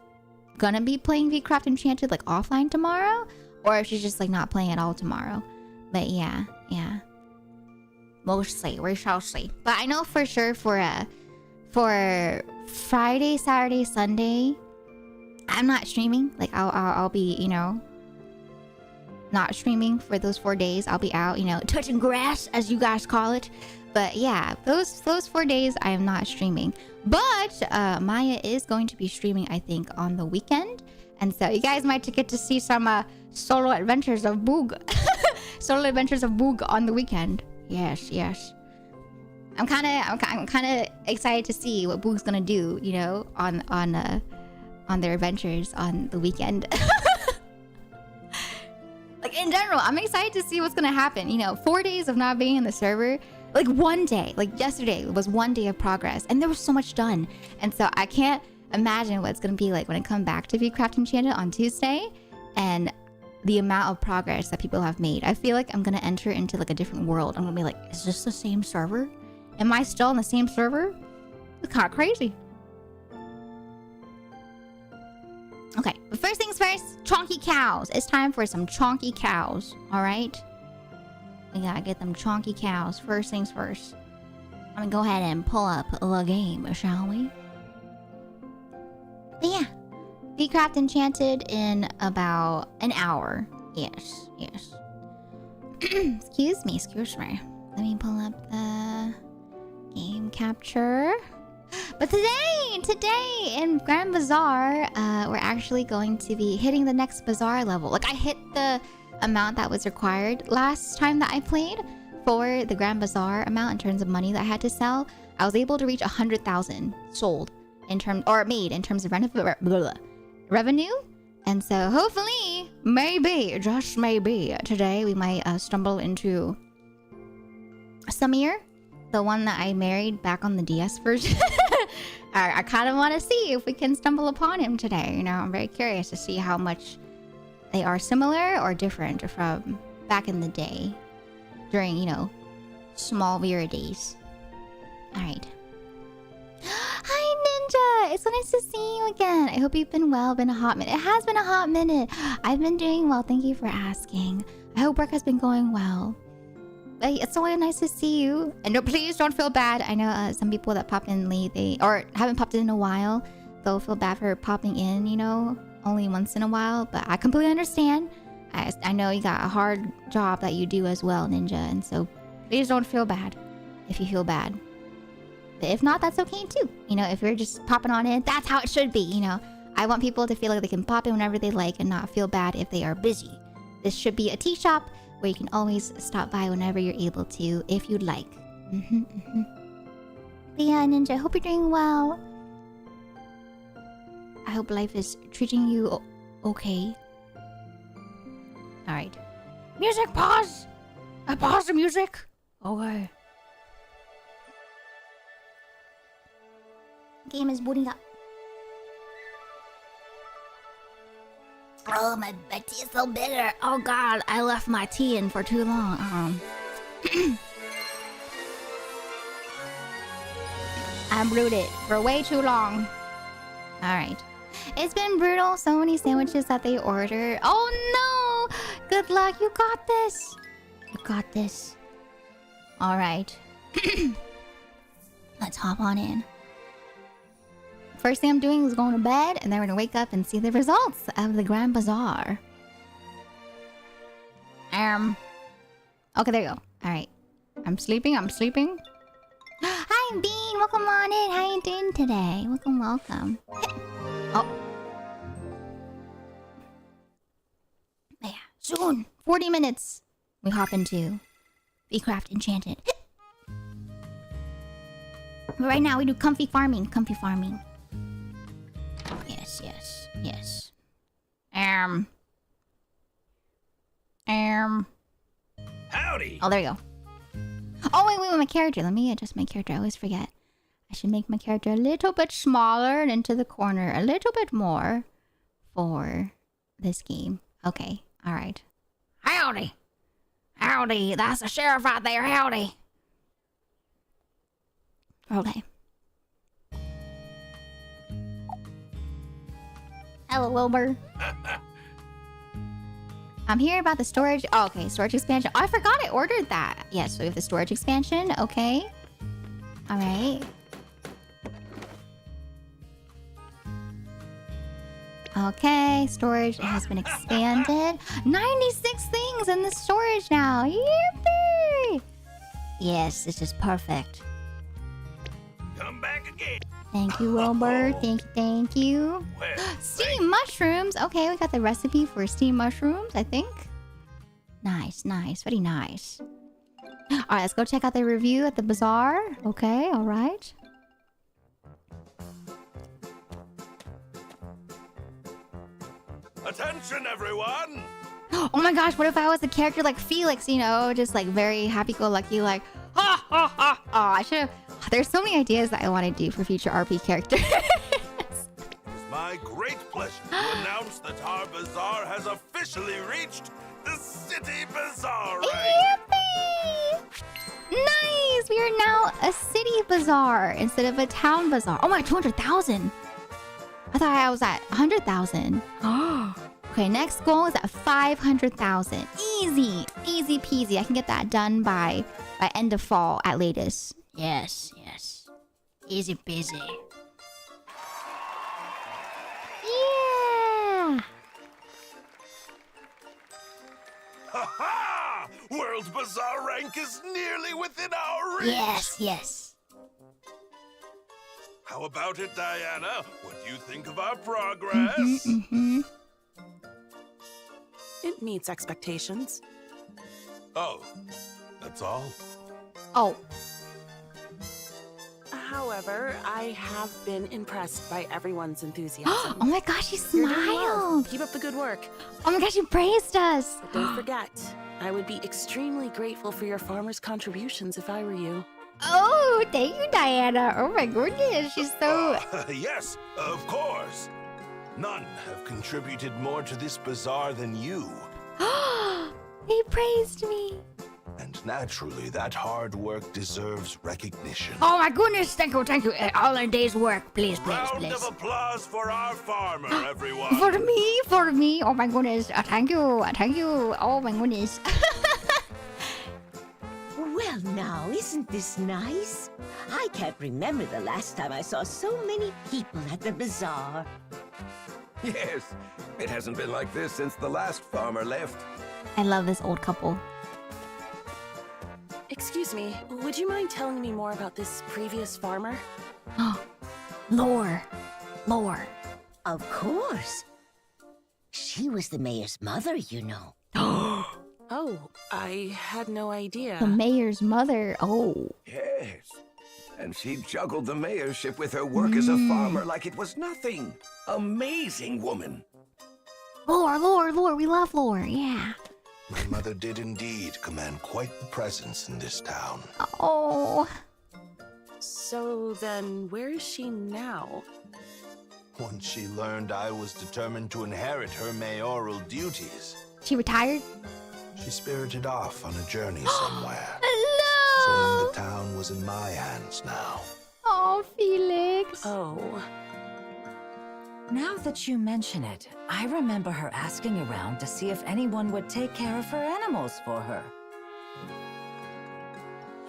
gonna be playing Becraft Enchanted like offline tomorrow, or if she's just like not playing at all tomorrow. But yeah. We'll see. We shall see. But I know for sure for Friday, Saturday, Sunday, I'm not streaming. Like I'll be, you know, not streaming for those 4 days. I'll be out, you know, touching grass, as you guys call it. But yeah, those 4 days I am not streaming. But Maya is going to be streaming, I think, on the weekend. And so you guys might get to see some solo adventures of Boog. Solo adventures of Boog on the weekend. Yes. I'm kind of excited to see what Boog's gonna do, you know, on their adventures on the weekend. Like, in general, I'm excited to see what's gonna happen. You know, 4 days of not being in the server. Like, one day, like yesterday was 1 day of progress, and there was so much done. And so I can't imagine what it's gonna be like when I come back to Becraft Enchanted on Tuesday, and the amount of progress that people have made. I feel like I'm gonna enter into like a different world. I'm gonna be like, is this the same server? Am I still on the same server? It's kind of crazy. Okay, but first things first, chonky cows. It's time for some chonky cows, all right? We gotta get them chonky cows. First things first. I'm gonna go ahead and pull up the game, shall we? But yeah, Becraft Enchanted in about an hour. Yes. Excuse me. Let me pull up the game capture. But today in Grand Bazaar, we're actually going to be hitting the next Bazaar level. Like, I hit the amount that was required last time that I played for the Grand Bazaar amount in terms of money that I had to sell. I was able to reach 100,000 sold made in terms of revenue. And so hopefully, maybe, just maybe, today we might stumble into Samir, the one that I married back on the DS version. I kind of want to see if we can stumble upon him today. You know, I'm very curious to see how much they are similar or different from back in the day during, you know, small Vera days. All right. Hi, Ninja! It's so nice to see you again. I hope you've been well. Been a hot minute. It has been a hot minute. I've been doing well. Thank you for asking. I hope work has been going well. It's so nice to see you. And no, please don't feel bad. I know some people that pop in late, or haven't popped in a while, they'll feel bad for popping in, you know, only once in a while. But I completely understand. I know you got a hard job that you do as well, Ninja. And so please don't feel bad if you feel bad. But if not, that's okay too. You know, if you're just popping on in, that's how it should be, you know. I want people to feel like they can pop in whenever they like and not feel bad if they are busy. This should be a tea shop where you can always stop by whenever you're able to, if you'd like. But yeah, Ninja, I hope you're doing well. I hope life is treating you okay. Alright. Music, pause! Pause the music! Okay. Game is booting up. Oh, my tea is so bitter. Oh god, I left my tea in for too long. I brewed it for way too long. Alright. It's been brutal. So many sandwiches that they ordered. Oh no! Good luck. You got this. You got this. Alright. Let's hop on in. First thing I'm doing is going to bed, and then we're gonna wake up and see the results of the Grand Bazaar. Okay, there you go. Alright. I'm sleeping. Hi, Bean. Welcome on in. How you doing today? Welcome. Oh. Yeah. Soon. 40 minutes. We hop into Craft Enchanted. But right now we do comfy farming. Yes. Howdy. Oh, there you go. Oh, wait, my character. Let me adjust my character. I always forget. I should make my character a little bit smaller and into the corner a little bit more for this game. Okay, alright. Howdy! That's the sheriff out there, howdy! Okay. Hello, Wilbur. I'm here about the storage. Oh, okay, storage expansion. Oh, I forgot I ordered that. Yes, so we have the storage expansion. Okay. Alright. Okay, storage has been expanded. 96 things in the storage now. Yippee! Yes, this is perfect. Come back again. Thank you, Wilbur. Thank you. Well, Steam mushrooms. Okay, we got the recipe for steam mushrooms, I think. Nice. Very nice. Alright, let's go check out the review at the bazaar. Okay, alright. Attention, everyone! Oh my gosh, what if I was a character like Felix, you know, just like very happy-go-lucky, like, ha ha ha ha. I should have. There's so many ideas that I want to do for future RP characters. It's my great pleasure to announce that our bazaar has officially reached the City Bazaar rank. Yippee! Nice! We are now a city bazaar instead of a town bazaar. Oh my, 200,000. I thought I was at 100,000. Okay, next goal is at 500,000. Easy peasy. I can get that done by end of fall at latest. Yes. Easy peasy. Yeah. Ha-ha! World Bazaar rank is nearly within our reach. Yes. How about it, Diana? What do you think of our progress? It meets expectations. Oh, that's all? Oh. However, I have been impressed by everyone's enthusiasm. Oh my gosh, she You're doing well. smiled. Keep up the good work. Oh my gosh, you praised us. But don't forget, I would be extremely grateful for your farmers' contributions if I were you. Oh, thank you, Diana. Oh my goodness, she's so... Yes, of course. None have contributed more to this bazaar than you. They praised me. And naturally, that hard work deserves recognition. Oh my goodness, thank you. All a day's work, please. Round of applause for our farmer, everyone. For me. Oh my goodness, thank you. Oh my goodness. Well, now, isn't this nice? I can't remember the last time I saw so many people at the bazaar. Yes, it hasn't been like this since the last farmer left. I love this old couple. Excuse me, would you mind telling me more about this previous farmer? Lore. Of course. She was the mayor's mother, you know. Oh, I had no idea. The mayor's mother. Oh. Yes, and she juggled the mayorship with her work as a farmer like it was nothing. Amazing woman. Lore. We love lore, yeah. My mother did indeed command quite the presence in this town. Oh. So then, where is she now? Once she learned I was determined to inherit her mayoral duties, She retired? she spirited off on a journey somewhere, No! saying the town was in my hands now. Oh, Felix. Oh. Now that you mention it, I remember her asking around to see if anyone would take care of her animals for her.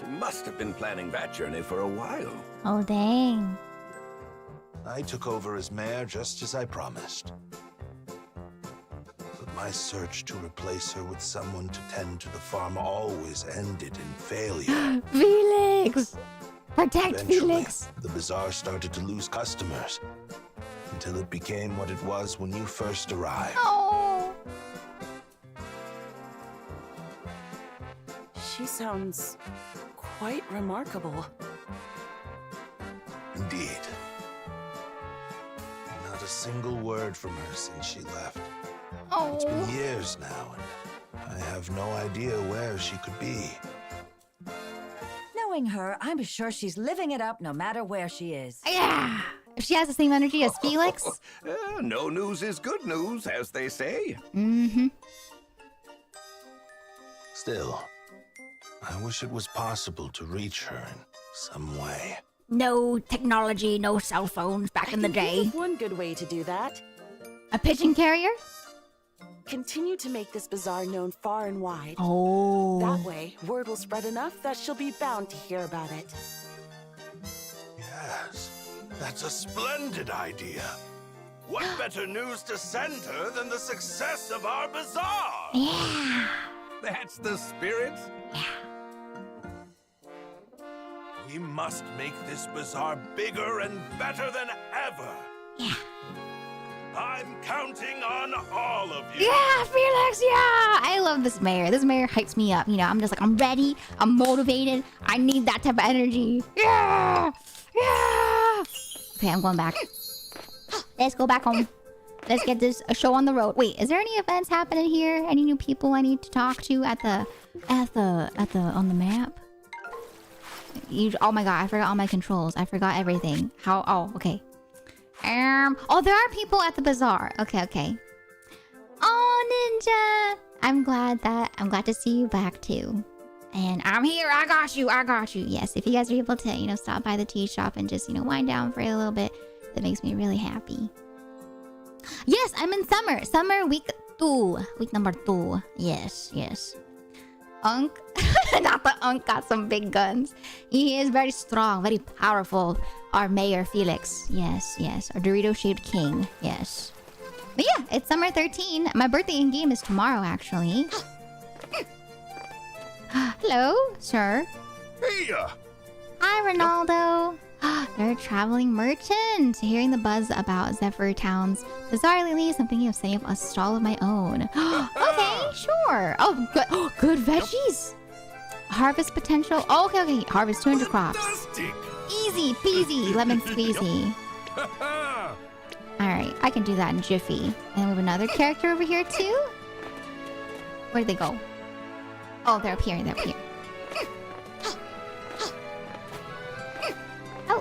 She must have been planning that journey for a while. Oh, dang. I took over as mayor just as I promised. But my search to replace her with someone to tend to the farm always ended in failure. Felix! Protect Eventually, Felix! the bazaar started to lose customers, until it became what it was when you first arrived. Oh! She sounds quite remarkable. Indeed. Not a single word from her since she left. Oh. It's been years now, and I have no idea where she could be. Knowing her, I'm sure she's living it up no matter where she is. Yeah! If she has the same energy as Felix. No news is good news, as they say. Mm-hmm. Still, I wish it was possible to reach her in some way. No technology, no cell phones back in the day. One good way to do that. A pigeon carrier? Continue to make this bazaar known far and wide. Oh. That way, word will spread enough that she'll be bound to hear about it. Yes, that's a splendid idea. What better news to send her than the success of our bazaar? Yeah. That's the spirit. We must make this bazaar bigger and better than ever. Yeah. I'm counting on all of you. Yeah, Felix, yeah! I love this mayor. This mayor hypes me up. You know, I'm just like, I'm ready. I'm motivated. I need that type of energy. Yeah! Yeah! Okay, I'm going back. Let's go back home. Let's get this a show on the road. Wait, is there any events happening here? Any new people I need to talk to on the map? Oh my god, I forgot all my controls. I forgot everything. Oh, okay. Oh, there are people at the bazaar. Okay. Oh, Ninja! I'm glad to see you back too. And I'm here. I got you. Yes, if you guys are able to, you know, stop by the tea shop and just, you know, wind down for a little bit, that makes me really happy. Yes, I'm in summer. Summer week 2. Week number 2. Yes. Unk, not the Unk got some big guns. He is very strong, very powerful. Our Mayor Felix. Yes. Our Dorito-shaped king. Yes. But yeah, it's summer 13. My birthday in game is tomorrow, actually. Hello, sir. Hey, Hi, Ronaldo. They're a traveling merchant. Hearing the buzz about Zephyr Town's bazaar lately, I'm thinking of setting up a stall of my own. Okay, sure. Oh, good. Oh, good veggies. Harvest potential. Oh, okay. Harvest 200 crops. Easy peasy, lemon squeezy. Alright, I can do that in jiffy. And we have another character over here too. Where'd they go? Oh, they're up here.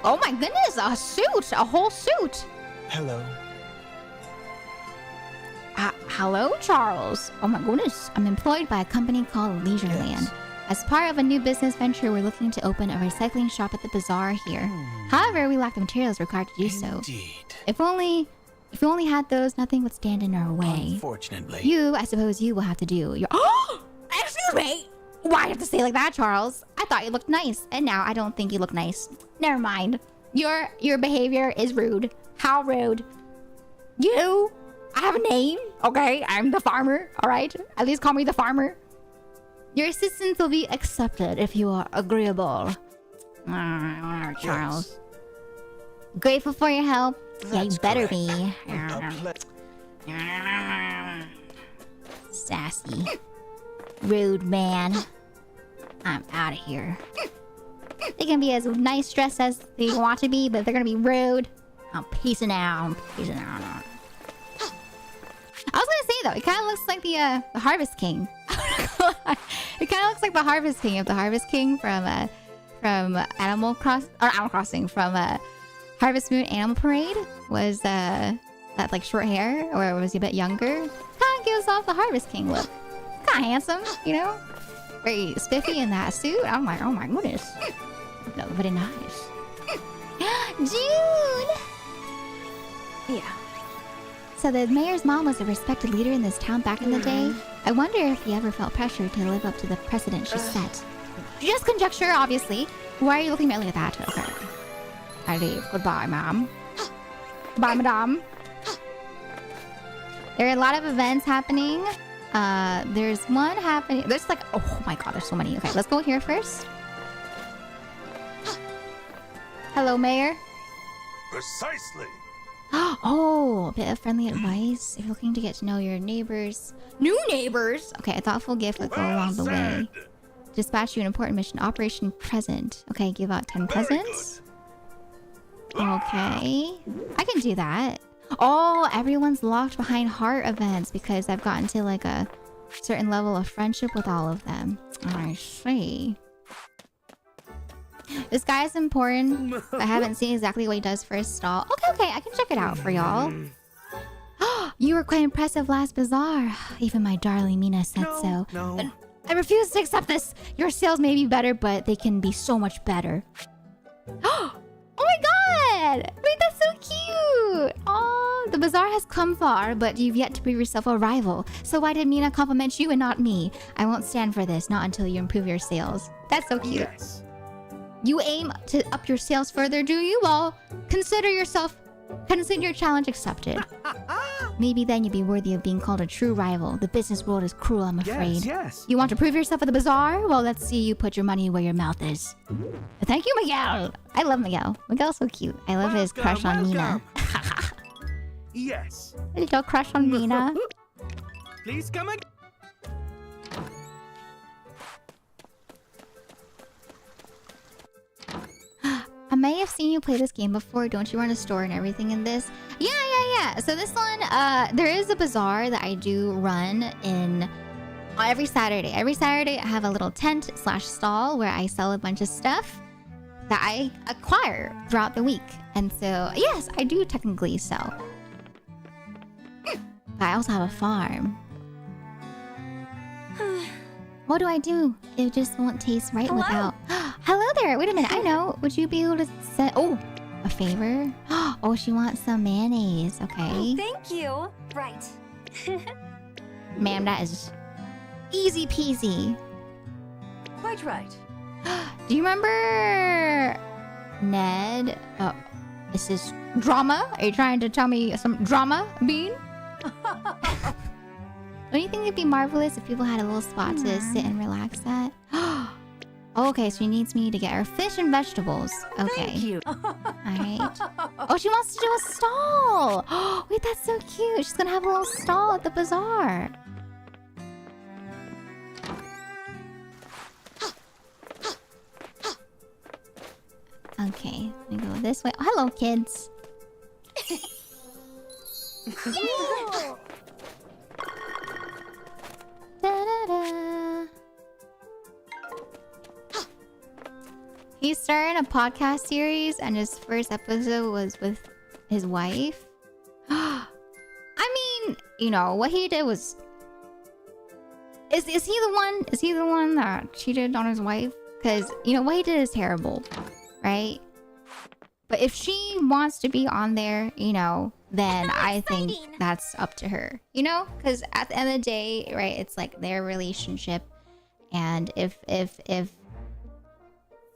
Oh my goodness, a suit! A whole suit! Hello. Hello, Charles. Oh my goodness. I'm employed by a company called Leisureland. Yes. As part of a new business venture, we're looking to open a recycling shop at the bazaar here. However, we lack the materials required to do so. If we only had those, nothing would stand in our way. Unfortunately. I suppose you will have to do your... Oh! Excuse me! Why do you have to say it like that, Charles? I thought you looked nice, and now I don't think you look nice. Never mind. Your behavior is rude. How rude. I have a name, okay? I'm the farmer, alright? At least call me the farmer. Your assistance will be accepted if you are agreeable. Charles. Yes. Grateful for your help? Yeah, you better be. Sassy. Rude man. I'm out of here. They can be as nice dressed as they want to be, but if they're gonna be rude, I'm peacing out. I was gonna say though, it kind of looks like the Harvest King. It kind of looks like the Harvest King. If the Harvest King from Animal Crossing, from Harvest Moon Animal Parade was that like short hair, or was he a bit younger? Kind of gives off the Harvest King look. Kind of handsome, you know, very spiffy in that suit. I'm like, oh my goodness, no, very nice. June. Yeah. So the mayor's mom was a respected leader in this town back in the day. I wonder if he ever felt pressure to live up to the precedent she set. Just conjecture, obviously. Why are you looking at me like that? Okay. I leave. Goodbye, ma'am. Bye, madame. There are a lot of events happening. There's one happening. There's like, oh my god, there's so many. Okay, let's go here first. Hello, Mayor. Precisely. Oh, a bit of friendly advice. If you're looking to get to know your neighbors. New neighbors! Okay, a thoughtful gift would go along the way. Dispatch you an important mission. Operation Present. Okay, give out 10 presents. Okay. I can do that. Oh, everyone's locked behind heart events because I've gotten to like a certain level of friendship with all of them. I see. This guy's important. I haven't seen exactly what he does for his stall. Okay, I can check it out for y'all. You were quite impressive last Bazaar. Even my darling Mina said so. No. I refuse to accept this. Your sales may be better, but they can be so much better. Oh my god! Wait, that's so cute! Oh, the Bazaar has come far, but you've yet to prove yourself a rival. So why did Mina compliment you and not me? I won't stand for this, not until you improve your sales. That's so cute. Yes. You aim to up your sales further, do you? Well, consider your challenge accepted. Maybe then you'd be worthy of being called a true rival. The business world is cruel, I'm afraid. Yes. You want to prove yourself at the Bazaar? Well, let's see you put your money where your mouth is. Thank you, Miguel. I love Miguel. Miguel's so cute. I love his crush on Mina. Yes. A little crush on Mina. Please come again. I may have seen you play this game before. Don't you run a store and everything in this? Yeah. So this one, there is a bazaar that I do run in every Saturday. Every Saturday, I have a little tent / stall where I sell a bunch of stuff that I acquire throughout the week. And so, yes, I do technically sell. But I also have a farm. What do I do? It just won't taste right without... Hello there! Wait a minute, I know. Would you be able to send... Oh, a favor? Oh, she wants some mayonnaise. Okay. Thank you. Right. Ma'am, that is easy peasy. Quite right. Do you remember Ned? Oh, is this drama? Are you trying to tell me some drama, Bean? Don't you think it'd be marvelous if people had a little spot to sit and relax at? Okay, so she needs me to get her fish and vegetables. Okay. Thank you. Alright. Oh, she wants to do a stall! Oh, wait, that's so cute. She's gonna have a little stall at the bazaar. Okay, let me go this way. Oh, hello, kids. Da-da-da. He's starting a podcast series, and his first episode was with his wife. I mean, you know what he did was. Is he the one? Is he the one that cheated on his wife? Because you know what he did is terrible, right? But if she wants to be on there, you know, then I think that's up to her. You know, because at the end of the day, right? It's like their relationship, and if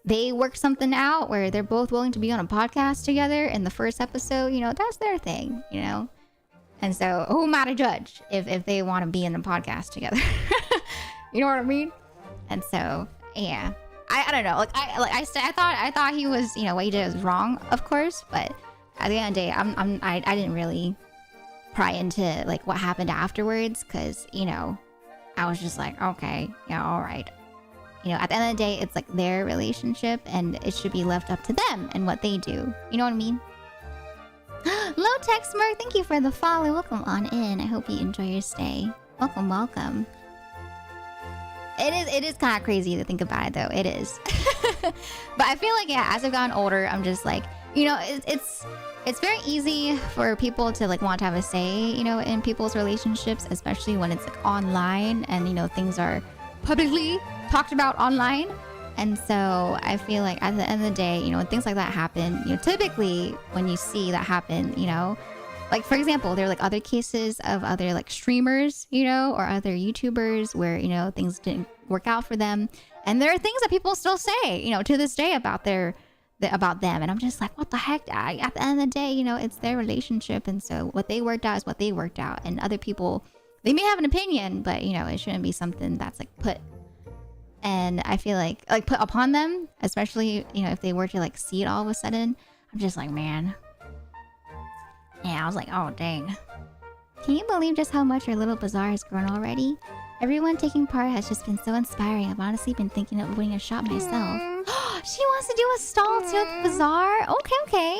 they work something out where they're both willing to be on a podcast together in the first episode, you know, that's their thing, you know? And so who am I to judge if they want to be in the podcast together? You know what I mean? And so, yeah. I don't know. I thought he was, you know, what he did was wrong, of course, but at the end of the day, I didn't really pry into like what happened afterwards, because, you know, I was just like, okay, yeah, all right. You know, at the end of the day, it's like their relationship, and it should be left up to them and what they do. You know what I mean? Low Tech Smirk, thank you for the follow. Welcome on in. I hope you enjoy your stay. Welcome, welcome. It is kind of crazy to think about it, though. It is. But I feel like, yeah, as I've gotten older, I'm just like, you know, it's very easy for people to like want to have a say, you know, in people's relationships, especially when it's like online and, you know, things are publicly talked about online. And so I feel like at the end of the day, you know, when things like that happen, you know, typically when you see that happen, you know, like, for example, there are like other cases of other like streamers, you know, or other YouTubers where, you know, things didn't work out for them. And there are things that people still say, you know, to this day about about them. And I'm just like, what the heck? At the end of the day, you know, it's their relationship. And so what they worked out is what they worked out. And other people, they may have an opinion, but, you know, it shouldn't be something that's like put. And I feel like put upon them, especially, you know, if they were to like see it all of a sudden. I'm just like, man. Yeah, I was like, oh, dang. Can you believe just how much our little bazaar has grown already? Everyone taking part has just been so inspiring. I've honestly been thinking of opening a shop myself. She wants to do a stall too at the bazaar? Okay.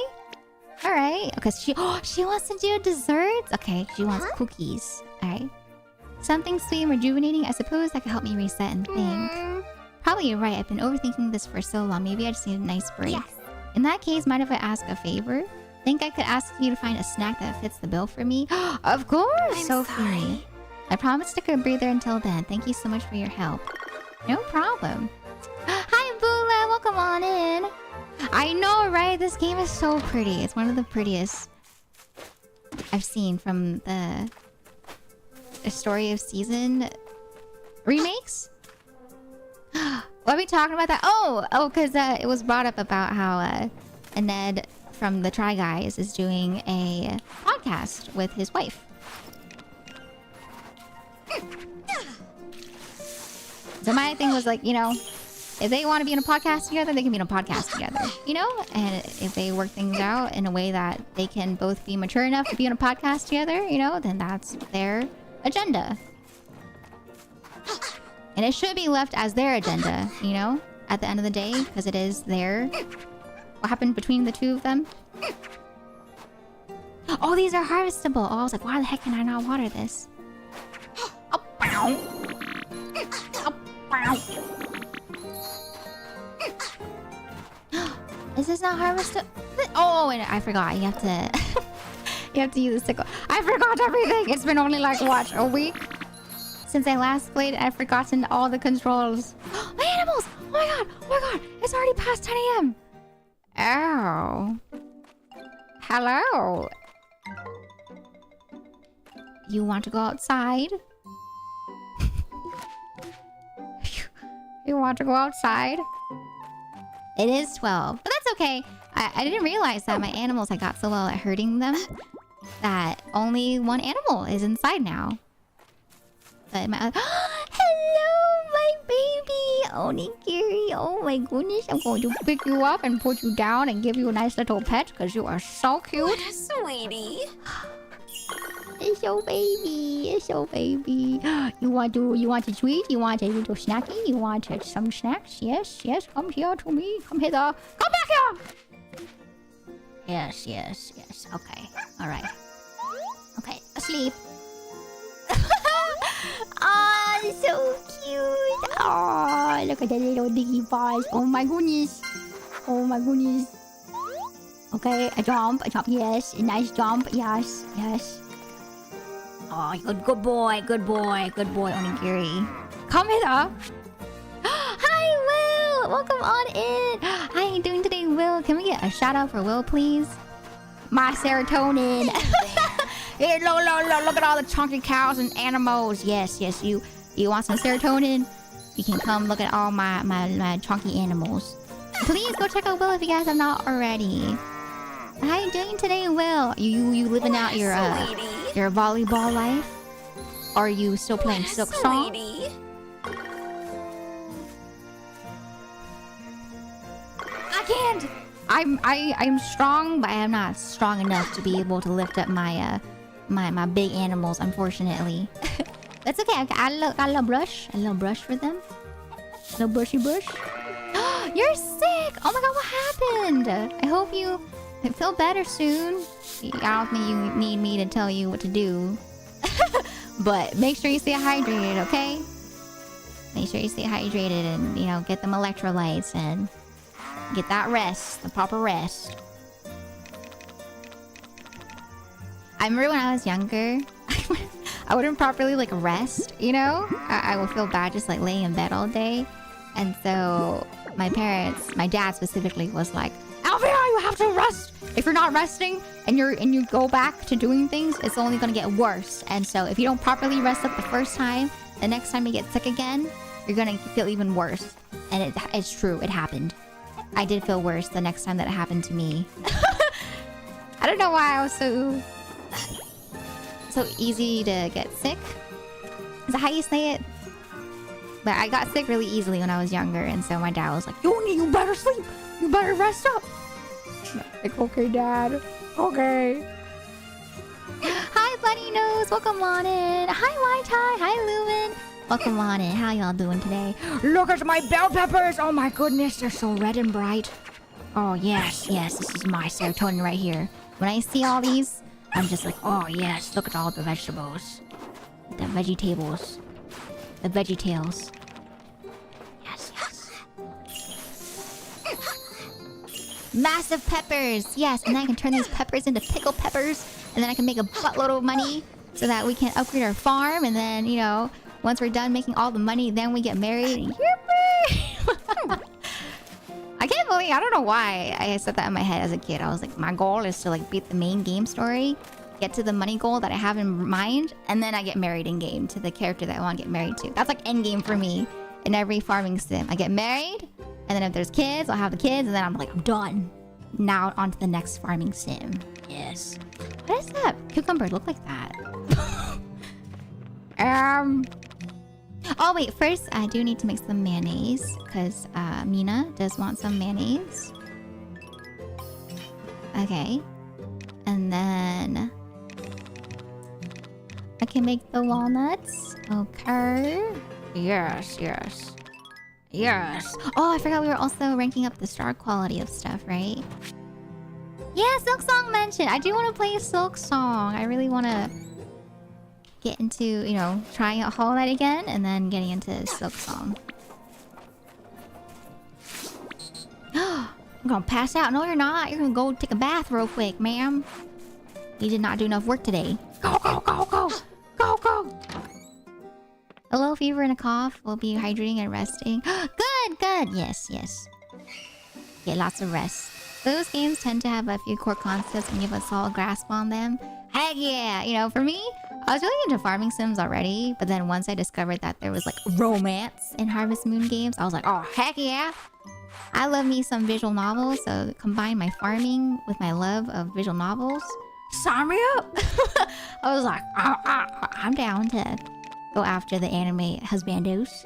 All right. Because she wants to do desserts? Okay, she wants cookies. All right. Something sweet and rejuvenating. I suppose that could help me reset and think. Probably you're right. I've been overthinking this for so long. Maybe I just need a nice break. Yes. In that case, mind if I ask a favor? Think I could ask you to find a snack that fits the bill for me? Of course, Sophie. I promise to take a breather until then. Thank you so much for your help. No problem. Hi, Bula. Welcome on in. I know, right? This game is so pretty. It's one of the prettiest I've seen from the Story of Season remakes. What are we talking about that? Oh, because it was brought up about how Ned from the Try Guys is doing a podcast with his wife. So my thing was like, you know, if they want to be in a podcast together, they can be in a podcast together, you know? And if they work things out in a way that they can both be mature enough to be on a podcast together, you know, then that's their agenda. And it should be left as their agenda, you know, at the end of the day, because it is their... What happened between the two of them? Oh, these are harvestable. Oh, I was like, why the heck can I not water this? Oh, bow. Oh, bow. Is this not harvestable? Oh, wait, I forgot. You have to... you have to use a sickle. I forgot everything. It's been only like, what, a week? Since I last played, I've forgotten all the controls. My animals! Oh my god! Oh my god! It's already past 10 a.m. Oh. Hello. You want to go outside? You want to go outside? It is 12. But that's okay. I didn't realize that my animals, I got so well at herding them that only one animal is inside now. But my hello, my baby Onigiri. Oh my goodness, I'm going to pick you up and put you down and give you a nice little pet because you are so cute. Sweetie. It's your baby. It's your baby. You want a treat? You want a little snacky? You want some snacks? Yes. Come here to me. Come hither. Come back here. Yes. Okay. All right. Okay. Asleep. Oh, so cute. Oh, look at the little diggy paws. Oh my goodness. Okay, a jump. Yes, a nice jump. Yes. Oh, good boy, Onigiri. Come here. Hi, Will. Welcome on in. How are you doing today, Will? Can we get a shout out for Will, please? My serotonin. Hey, look at all the chunky cows and animals. Yes, you want some serotonin? You can come look at all my chunky animals. Please go check out Will if you guys have not already. How are you doing today, Will? You living out your volleyball life? Or are you still playing Silk Song? I can't. I'm strong, but I am not strong enough to be able to lift up my my big animals, unfortunately. That's okay. I got a little brush. A little brush for them. A little brushy brush. You're sick! Oh my god, what happened? I hope you feel better soon. I don't think you need me to tell you what to do. But make sure you stay hydrated, okay? Make sure you stay hydrated and, you know, get them electrolytes and get that rest, the proper rest. I remember when I was younger, I wouldn't properly like rest, you know? I would feel bad just like laying in bed all day. And so my parents, my dad specifically was like, Alvia, you have to rest. If you're not resting and you go back to doing things, it's only gonna get worse. And so if you don't properly rest up the first time, the next time you get sick again, you're gonna feel even worse. And it's true, it happened. I did feel worse the next time that it happened to me. I don't know why I was so easy to get sick. Is that how you say it? But I got sick really easily when I was younger, and so my dad was like, you better sleep. You better rest up. Like, okay, Dad. Okay. Hi, Bunny Nose. Welcome on in. Hi, Wai Tai. Hi, Lumen. Welcome on in. How y'all doing today? Look at my bell peppers. Oh my goodness, they're so red and bright. Oh yes, yes, this is my serotonin right here. When I see all these, I'm just like, oh yes, look at all the vegetables. The vegetables. The VeggieTales. Yes, yes. Massive peppers! Yes, and then I can turn these peppers into pickle peppers, and then I can make a buttload of money so that we can upgrade our farm, and then, you know, once we're done making all the money, then we get married. Yippee! I can't believe, I don't know why I said that in my head as a kid. I was like, my goal is to like beat the main game story, get to the money goal that I have in mind, and then I get married in game to the character that I want to get married to. That's like end game for me in every farming sim. I get married, and then if there's kids, I'll have the kids, and then I'm like, I'm done. Now on to the next farming sim. Yes. What does that cucumber look like that? Oh wait, first I do need to make some mayonnaise because Mina does want some mayonnaise. Okay. And then I can make the walnuts. Okay. Yes, yes. Yes. Oh, I forgot we were also ranking up the star quality of stuff, right? Yeah, Silk Song mentioned. I do want to play Silk Song. I really want to get into, you know, trying out Hollow Knight again and then getting into Silk Song. I'm gonna pass out. No, you're not. You're gonna go take a bath real quick, ma'am. You did not do enough work today. Go, go, go, go. Go, go. A low fever and a cough will be hydrating and resting. Good, good. Yes, yes. Get lots of rest. Those games tend to have a few core concepts and give a solid grasp on them. Heck yeah! You know, for me, I was really into farming sims already, but then once I discovered that there was like romance in Harvest Moon games, I was like, oh, heck yeah! I love me some visual novels, so combine my farming with my love of visual novels. Sign me up! I was like, I'm down to go after the anime husbandos.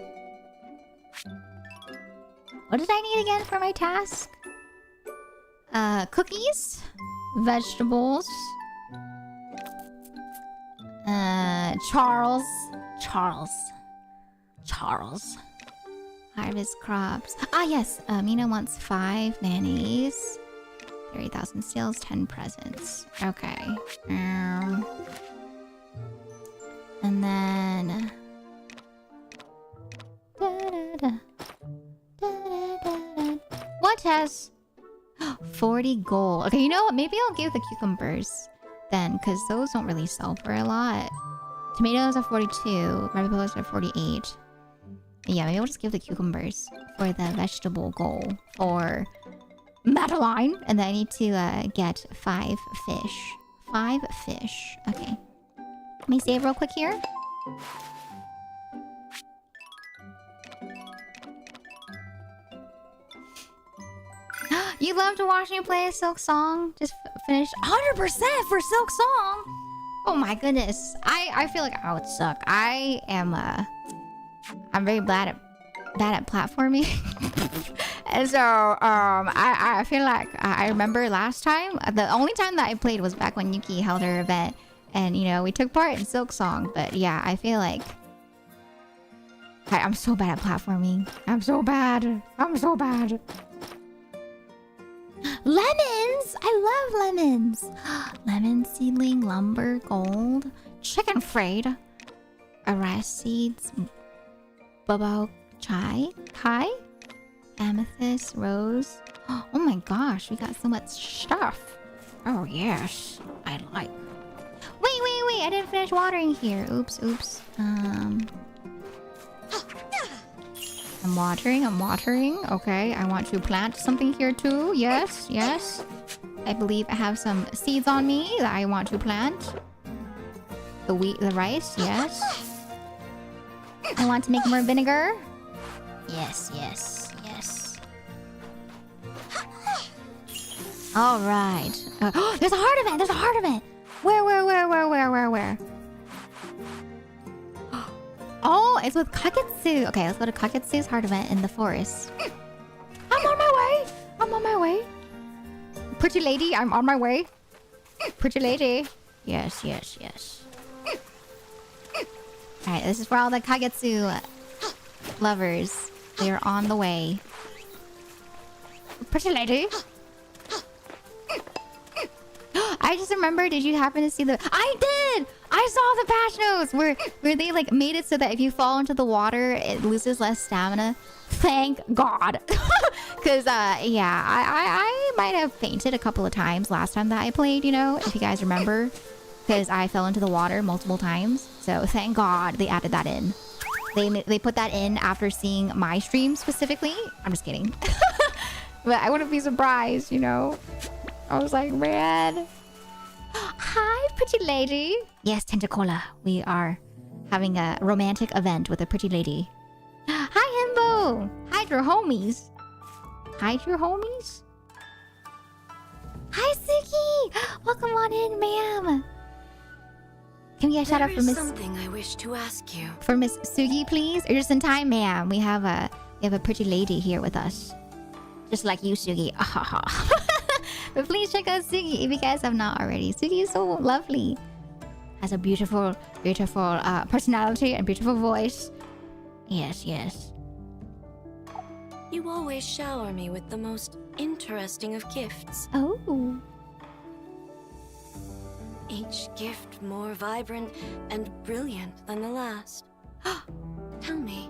What did I need again for my task? Cookies, vegetables, Charles. Harvest crops. Ah, yes. Mina wants 5 mayonnaise, 30,000 sales, 10 presents. Okay. And then... What has... 40 gold. Okay, you know what? Maybe I'll give the cucumbers then, because those don't really sell for a lot. Tomatoes are 42. Red peppers are 48. Yeah, maybe I'll just give the cucumbers for the vegetable goal for Madeline. And then I need to get 5 fish. 5 fish. Okay. Let me save real quick here. You love to watch me play a Silk Song? Just finished 100% for Silk Song. Oh my goodness. I feel like I would suck. I'm very bad at platforming. And so I feel like I remember last time, the only time that I played was back when Yuki held her event, and you know, we took part in Silk Song. But yeah, I feel like I'm so bad at platforming. I'm so bad. Lemons! I love lemons! Lemon seedling, lumber, gold, chicken frayed, rice seeds, bubble Chai? Kai? Amethyst, rose. Oh my gosh, we got so much stuff. Oh yes, I like. Wait, I didn't finish watering here. Oops. I'm watering. Okay, I want to plant something here too. Yes. I believe I have some seeds on me that I want to plant. The wheat, the rice, yes. I want to make more vinegar. Yes. All right. There's a heart event. Where? Oh, it's with Kaketsu. Okay, let's go to Kaketsu's heart event in the forest. I'm on my way. Pretty lady, I'm on my way. Pretty lady. Yes. Alright, this is for all the Kagetsu lovers. They are on the way. Pretty lady. I just remember, did you happen to see the... I did! I saw the patch notes where they like made it so that if you fall into the water, it loses less stamina. Thank God. Because, yeah, I might have fainted a couple of times last time that I played, you know, if you guys remember. Because I fell into the water multiple times. So thank God they added that in. They put that in after seeing my stream specifically. I'm just kidding. But I wouldn't be surprised, you know. I was like, man. Hi, pretty lady. Yes, Tentacola. We are having a romantic event with a pretty lady. Hi, Himbo. Hide your homies. Hi, Suki. Welcome on in, ma'am. Can we get a shout out for Miss... something I wish to ask you. For Miss Sugi, please? Or just in time, ma'am. We have a pretty lady here with us. Just like you, Sugi. But please check out Sugi if you guys have not already. Sugi is so lovely. Has a beautiful personality and beautiful voice. Yes. You always shower me with the most interesting of gifts. Oh. Each gift more vibrant and brilliant than the last. Tell me,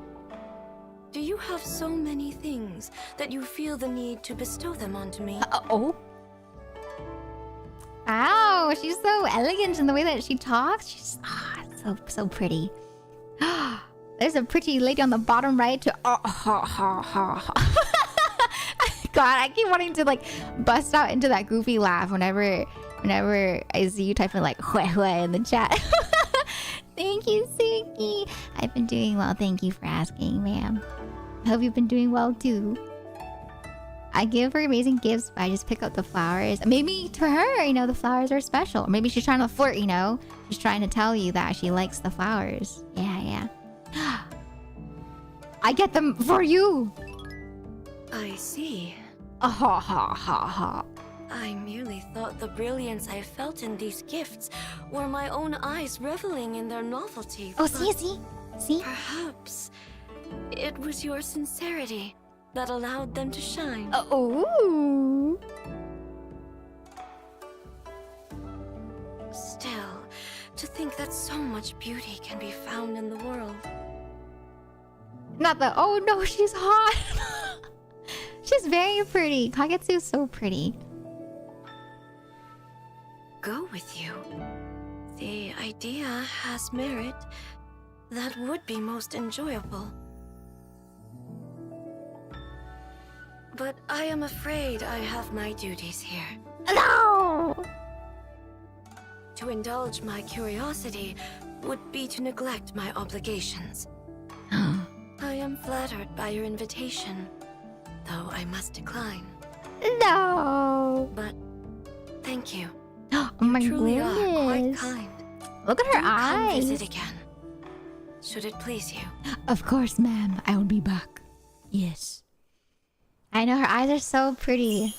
do you have so many things that you feel the need to bestow them onto me? Oh. Wow, she's so elegant in the way that she talks. She's so pretty. There's a pretty lady on the bottom right to God, I keep wanting to like bust out into that goofy laugh whenever I see you typing like hue in the chat. Thank you, Suki. I've been doing well. Thank you for asking, ma'am. I hope you've been doing well too. I give her amazing gifts, but I just pick up the flowers. Maybe to her, you know, the flowers are special. Or maybe she's trying to flirt, you know? She's trying to tell you that she likes the flowers. Yeah. I get them for you. I see. Ha. I merely thought the brilliance I felt in these gifts were my own eyes reveling in their novelty. Oh, see? Perhaps it was your sincerity that allowed them to shine. Oh. Still, to think that so much beauty can be found in the world. Not the... Oh no, she's hot. She's very pretty. Kagetsu is so pretty. Go with you. The idea has merit. That would be most enjoyable. But I am afraid I have my duties here. No! To indulge my curiosity would be to neglect my obligations. I am flattered by your invitation, though I must decline. No! But thank you. Oh my you truly goodness. are quite kind. Look at her Do eyes. Come visit again, should it please you. Of course, ma'am. I will be back. Yes. I know her eyes are so pretty.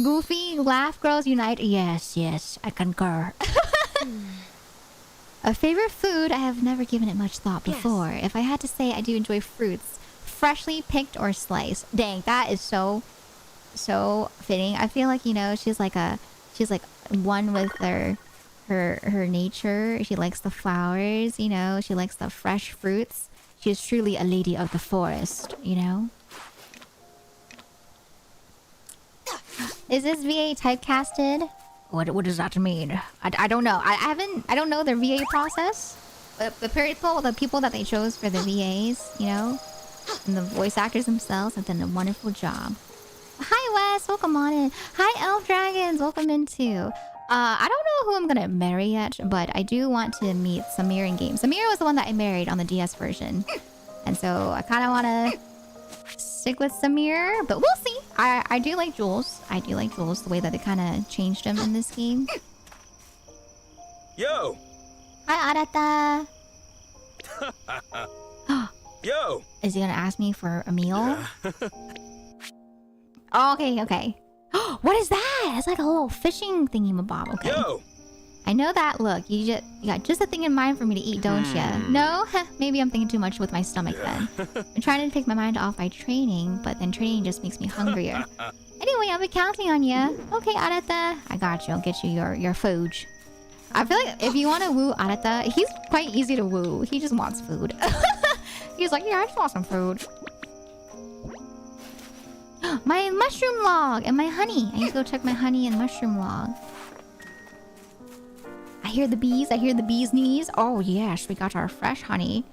Goofy, laugh girls unite. Yes, I concur. A favorite food? I have never given it much thought before. Yes. If I had to say, I do enjoy fruits. Freshly picked or sliced. Dang, that is so fitting. I feel like, you know, she's like one with her nature. She likes the flowers, you know. She likes the fresh fruits. she is truly a lady of the forest, you know? Is this VA typecasted? What does that mean? I don't know. I don't know the VA process. But the people that they chose for the VAs, you know, and the voice actors themselves have done a wonderful job. Hi Wes, welcome on in. Hi Elf Dragons, welcome in too. I don't know who I'm gonna marry yet, but I do want to meet Samir in game. Samir was the one that I married on the DS version, and so I kind of want to stick with Samir, but we'll see. I do like Jules. I do like Jules, the way that they kind of changed him in this game. Yo! Hi, Arata. Yo! Is he gonna ask me for a meal? Oh, okay. What is that? It's like a little fishing thingy-mabob. Okay. Yo! I know that look. You got just a thing in mind for me to eat, don't ya? No? Maybe I'm thinking too much with my stomach then. I'm trying to take my mind off my training, but then training just makes me hungrier. Anyway, I'll be counting on ya. Okay, Arata. I got you. I'll get you your food. I feel like if you want to woo Arata, he's quite easy to woo. He just wants food. He's like, yeah, I just want some food. My mushroom log and my honey. I need to go check my honey and mushroom log. I hear the bees. I hear the bees' knees. Oh, yes. We got our fresh honey.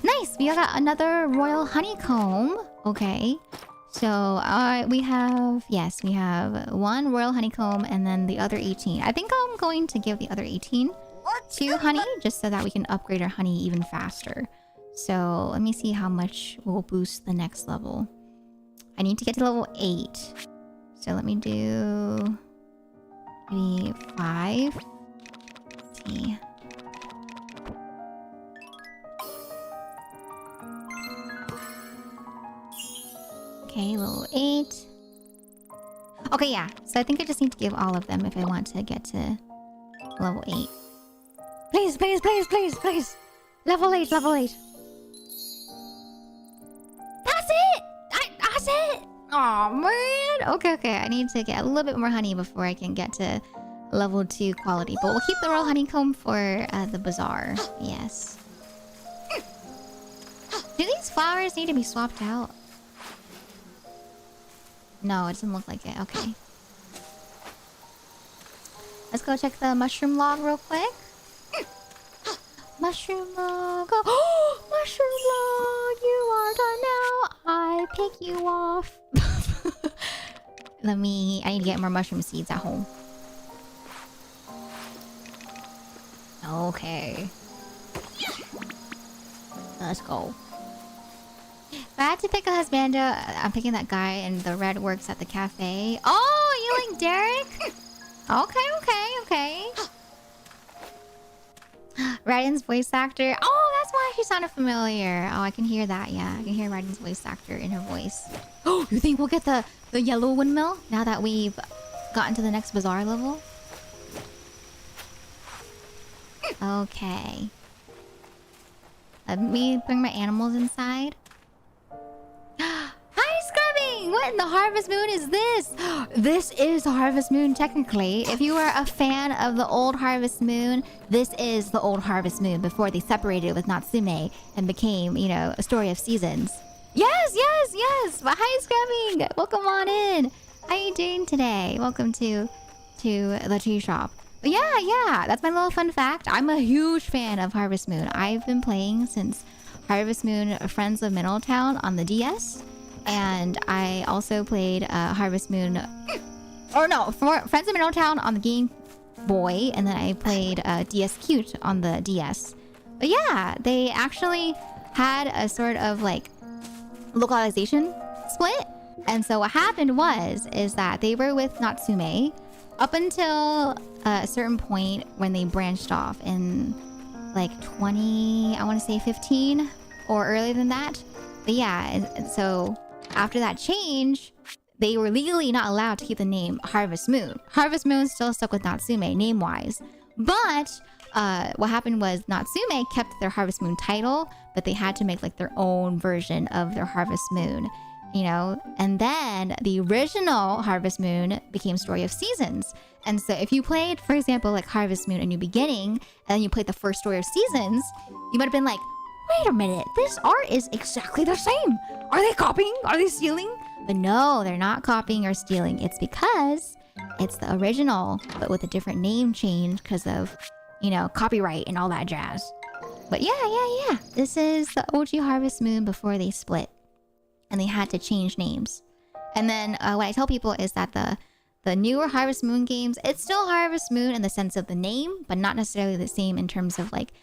Nice. We got another royal honeycomb. Okay. So, we have... Yes, we have one royal honeycomb and then the other 18. I think I'm going to give the other 18 to honey just so that we can upgrade our honey even faster. So, let me see how much will boost the next level. I need to get to level 8. So, let me do... maybe 5. Let's see. Okay, level 8. Okay, yeah. So I think I just need to give all of them if I want to get to level 8. Please, please, please, please, please. Level 8, level 8. That's it! That's it! Aw, man. Okay. I need to get a little bit more honey before I can get to level 2 quality. But we'll keep the royal honeycomb for the bazaar. Yes. Do these flowers need to be swapped out? No, it doesn't look like it. Okay. Let's go check the mushroom log real quick. Mushroom log. Oh, mushroom log. You are done now. I pick you off. I need to get more mushroom seeds at home. Okay. Let's go. If I had to pick a husbando, I'm picking that guy and the red works at the cafe. Oh, you like Derek? Okay. Raiden's voice actor. Oh, that's why she sounded familiar. Oh, I can hear that. Yeah, I can hear Raiden's voice actor in her voice. Oh, you think we'll get the yellow windmill now that we've gotten to the next bazaar level? Okay. Let me bring my animals inside. Hi, Scrubbing! What in the Harvest Moon is this? This is the Harvest Moon, technically. If you are a fan of the old Harvest Moon, this is the old Harvest Moon before they separated with Natsume and became, you know, a story of seasons. Yes! Hi, Scrubbing! Welcome on in. How are you doing today? Welcome to the tea shop. But yeah, that's my little fun fact. I'm a huge fan of Harvest Moon. I've been playing since Harvest Moon Friends of Middletown on the DS. And I also played Harvest Moon... Friends of Middletown on the Game Boy. And then I played DS Cute on the DS. But yeah, they actually had a sort of like localization split. And so what happened is that they were with Natsume up until a certain point when they branched off in like 15 or earlier than that. But yeah, and so after that change, they were legally not allowed to keep the name Harvest Moon. Harvest Moon still stuck with Natsume name-wise. But what happened was Natsume kept their Harvest Moon title, but they had to make like their own version of their Harvest Moon. you know, and then the original Harvest Moon became Story of Seasons. And so if you played, for example, like Harvest Moon, a new beginning, and then you played the first Story of Seasons, you might have been like, wait a minute, this art is exactly the same. Are they copying? Are they stealing? But no, they're not copying or stealing. It's because it's the original, but with a different name change because of, you know, copyright and all that jazz. But yeah. This is the OG Harvest Moon before they split. And they had to change names. And then what I tell people is that the newer Harvest Moon games, it's still Harvest Moon in the sense of the name, but not necessarily the same in terms of like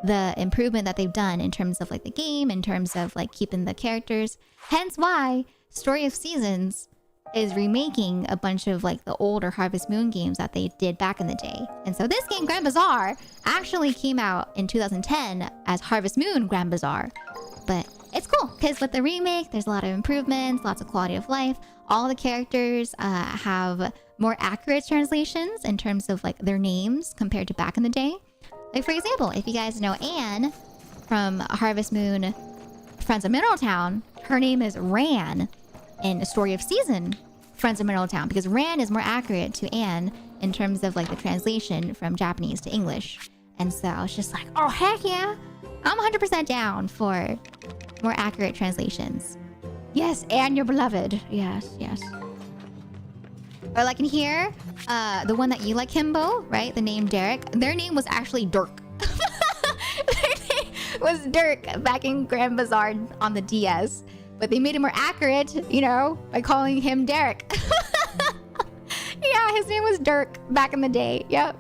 the improvement that they've done in terms of like the game, in terms of like keeping the characters. Hence why Story of Seasons is remaking a bunch of like the older Harvest Moon games that they did back in the day. And so this game, Grand Bazaar, actually came out in 2010 as Harvest Moon Grand Bazaar. But it's cool because with the remake, there's a lot of improvements, lots of quality of life. All the characters have more accurate translations in terms of like their names compared to back in the day. Like for example, if you guys know Anne from Harvest Moon Friends of Mineral Town, her name is Ran in Story of Season Friends of Mineral Town, because Ran is more accurate to Anne in terms of like the translation from Japanese to English. And so I was just like, oh heck yeah, I'm 100% down for more accurate translations. Yes, and your beloved. Yes. Or like in here, the one that you like, Himbo, right? The name Derek. Their name was actually Dirk. Their name was Dirk back in Grand Bazaar on the DS. But they made it more accurate, you know, by calling him Derek. Yeah, his name was Dirk back in the day. Yep.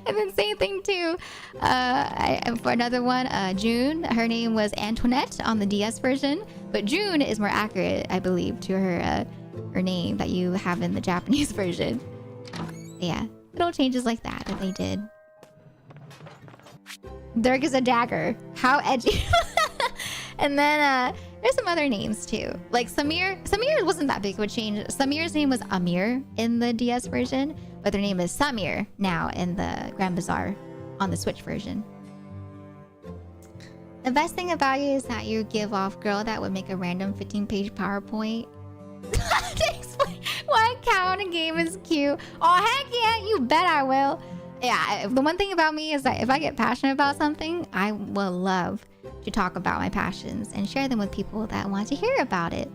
And then same thing too. For another one, June, her name was Antoinette on the DS version, but June is more accurate, I believe, to her name that you have in the Japanese version. Yeah, little changes like that they did. Dirk is a dagger. How edgy. And then there's some other names too. Like Samir. Samir wasn't that big of a change. Samir's name was Amir in the DS version, but their name is Samir now in the Grand Bazaar on the Switch version. The best thing about you is that you give off girl that would make a random 15-page PowerPoint to explain why a cow in a game is cute. Oh heck yeah, you bet I will. Yeah, the one thing about me is that if I get passionate about something, I will love to talk about my passions and share them with people that want to hear about it.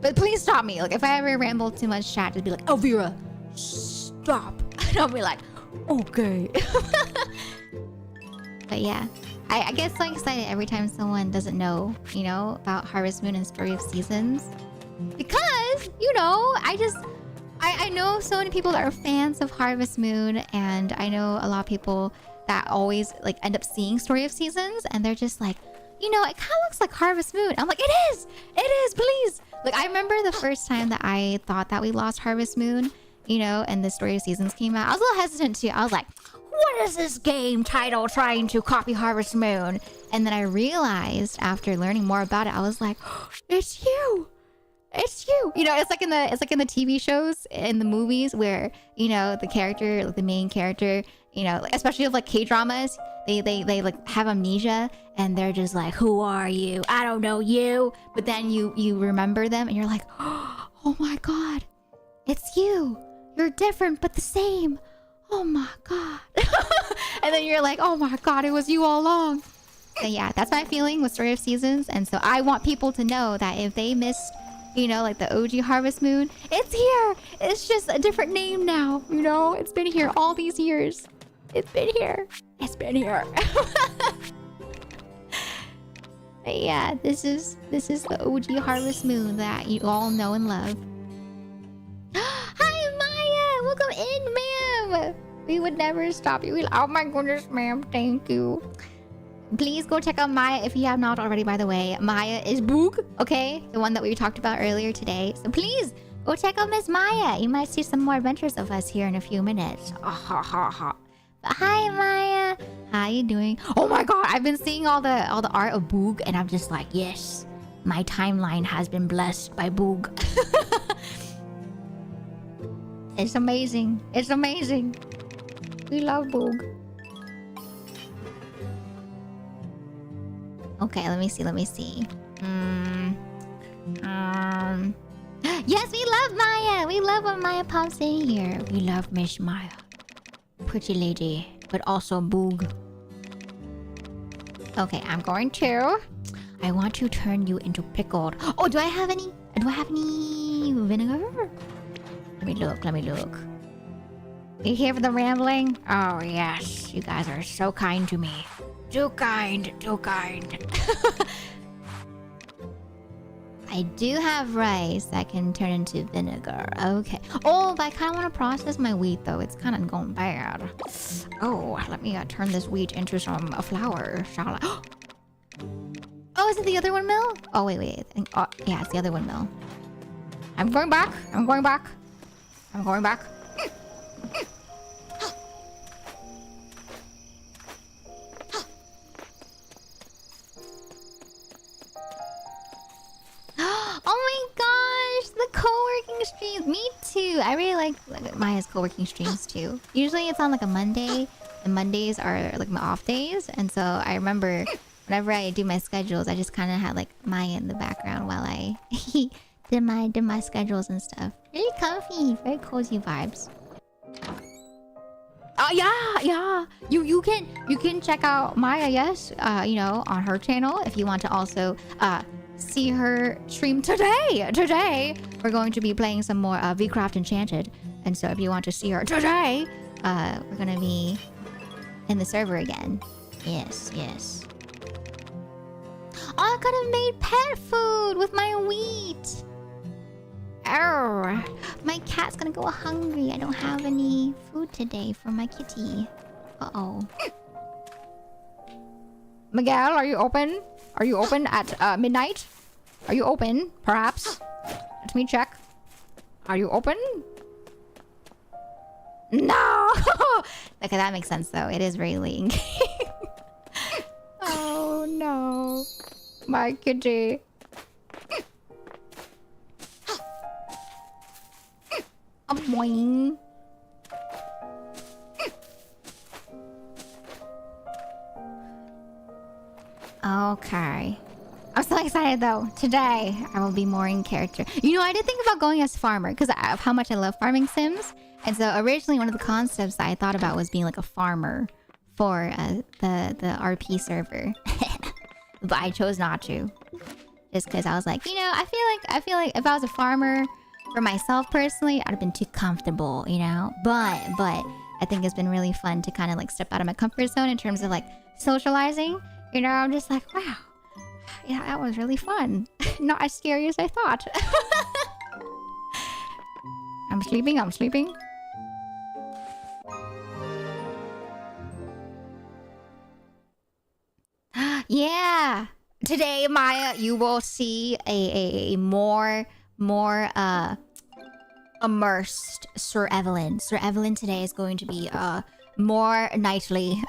But please stop me. Like if I ever ramble too much chat, just be like, Elvira, stop. And I'll be like, okay. But yeah, I get so excited every time someone doesn't know, you know, about Harvest Moon and Story of Seasons. Because, you know, I know so many people that are fans of Harvest Moon, and I know a lot of people that always like end up seeing Story of Seasons, and they're just like, you know, it kind of looks like Harvest Moon. I'm like, it is, please. Like I remember the first time that I thought that we lost Harvest Moon, you know, and the Story of Seasons came out. I was a little hesitant too. I was like, what is this game title trying to copy Harvest Moon? And then I realized after learning more about it, I was like, oh, it's you. It's you. You know, it's like in the TV shows, in the movies where, you know, the character, like the main character, you know, like, especially of like K-dramas, they like have amnesia and they're just like, who are you? I don't know you. But then you remember them and you're like, oh my god, it's you. You're different but the same. Oh my god. And then you're like, oh my god, it was you all along. So yeah, that's my feeling with Story of Seasons. And so I want people to know that if they missed, you know, like the OG Harvest Moon, it's here. It's just a different name now, you know? It's been here all these years. It's been here. But yeah, this is the OG Harvest Moon that you all know and love. Hi, Maya! Welcome in, ma'am! We would never stop you. Oh my goodness, ma'am. Thank you. Please go check out Maya if you have not already, by the way. Maya is Boog, okay? The one that we talked about earlier today. So please, go check out Miss Maya. You might see some more adventures of us here in a few minutes. But hi, Maya. How you doing? Oh my god, I've been seeing all the art of Boog, and I'm just like, yes, my timeline has been blessed by Boog. It's amazing. It's amazing. We love Boog. Okay, let me see. Yes, we love Maya. We love when Maya pops in here. We love Miss Maya. Pretty lady, but also boog. Okay, I'm going to. I want to turn you into pickled. Oh, do I have any? Do I have any vinegar? Let me look. Let me look. You here for the rambling? Oh yes, you guys are so kind to me. Too kind, too kind. I do have rice that can turn into vinegar. Okay. Oh, but I kind of want to process my wheat though. It's kind of going bad. Oh, let me turn this wheat into some flour, shall I? Oh, is it the other windmill? Oh, wait. Oh, yeah, it's the other windmill. I'm going back. I'm going back. I'm going back. Oh my gosh, the co-working streams. Me too. I really like Maya's co-working streams too. Usually it's on like a Monday, and Mondays are like my off days. And so I remember whenever I do my schedules, I just kind of had like Maya in the background while I did my schedules and stuff. Really comfy, very cozy vibes. Oh yeah. You can check out Maya, yes, you know, on her channel if you want to also see her stream today. Today we're going to be playing some more VCraft Enchanted, and so if you want to see her today, we're gonna be in the server again. Yes. Oh, I could have made pet food with my wheat. Oh, my cat's gonna go hungry. I don't have any food today for my kitty. Uh-oh. Miguel, are you open? Are you open at midnight? Are you open, perhaps? Let me check. Are you open? No! Okay, that makes sense though. It is very late. Oh no. My kitty. Boing. Okay. I'm so excited though. Today, I will be more in character. You know, I did think about going as farmer because of how much I love farming sims. And so originally one of the concepts that I thought about was being like a farmer for the RP server. But I chose not to. Just because I was like, you know, I feel like if I was a farmer for myself personally, I'd have been too comfortable, you know? But I think it's been really fun to kind of like step out of my comfort zone in terms of like socializing. You know, I'm just like, wow. Yeah, that was really fun. Not as scary as I thought. I'm sleeping. Yeah. Today, Maya, you will see a more immersed Sir Evelyn. Sir Evelyn today is going to be more knightly.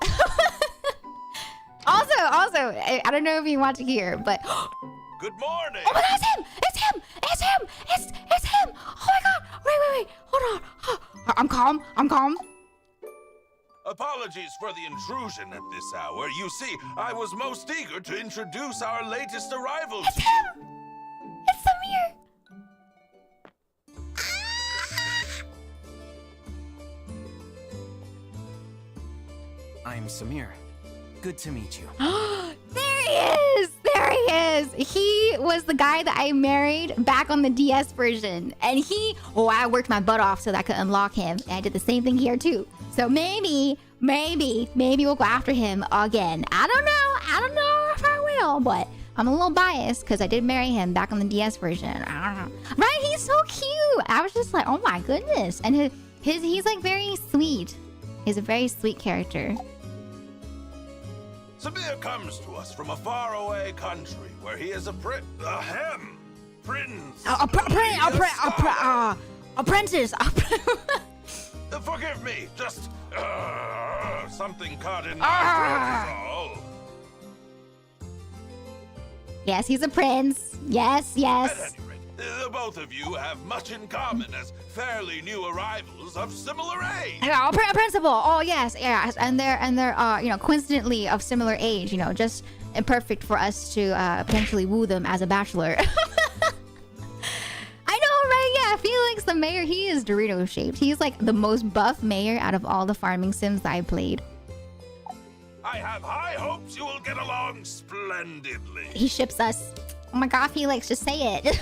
Also, I don't know if you want to hear, but Good morning. Oh my god, it's him! It's him! Oh my god! Wait, hold on. I'm calm. Apologies for the intrusion at this hour. You see, I was most eager to introduce our latest arrival. It's him! It's Samir! I'm Samir. Good to meet you. There he is! He was the guy that I married back on the DS version. And I worked my butt off so that I could unlock him. And I did the same thing here too. So maybe we'll go after him again. I don't know if I will, but I'm a little biased because I did marry him back on the DS version. I don't know. Right? He's so cute. I was just like, oh my goodness. And he's like very sweet. He's a very sweet character. Samir comes to us from a faraway country where he is a prince. Apprentice. Forgive me, just something caught in my throat is all. Yes, he's a prince. Yes. At any rate, The both of you have much in common as fairly new arrivals of similar age. Oh, principal. Oh yes, yes, and they're coincidentally of similar age. Just imperfect for us to potentially woo them as a bachelor. I know, right? Yeah, Felix, the mayor, he is Dorito shaped. He's like the most buff mayor out of all the farming sims that I played. I have high hopes you will get along splendidly. He ships us. Oh my god, Felix, just say it.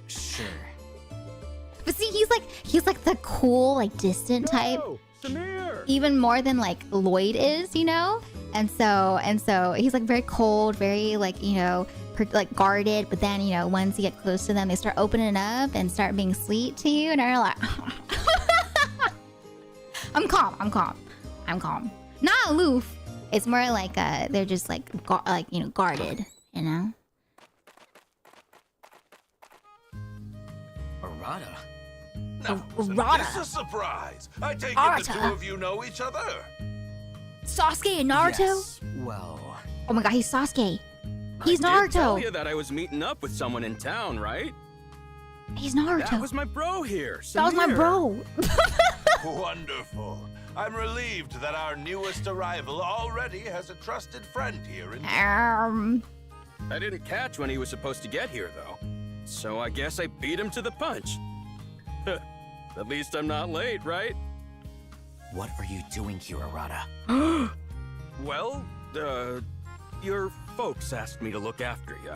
Sure. But see, he's like the cool, like distant type. Samir! Even more than like Lloyd is, And so he's like very cold, very like, like guarded. But then, once you get close to them, they start opening up and start being sweet to you. And they're like, I'm calm. Not aloof. It's more like they're just like guarded, Arata? Now, Arata. it's a surprise. I take it Arata. the two of you know each other. Sasuke and Naruto? Yes. Well... Oh my god, he's Sasuke. He's I did tell Naruto. you that I was meeting up with someone in town, right? He's Naruto. That was my bro here, That was my Samir. bro. Wonderful. I'm relieved that our newest arrival already has a trusted friend here in I didn't catch when he was supposed to get here, though. So I guess I beat him to the punch. At least I'm not late, right? What are you doing here, Arata? Well, your folks asked me to look after you.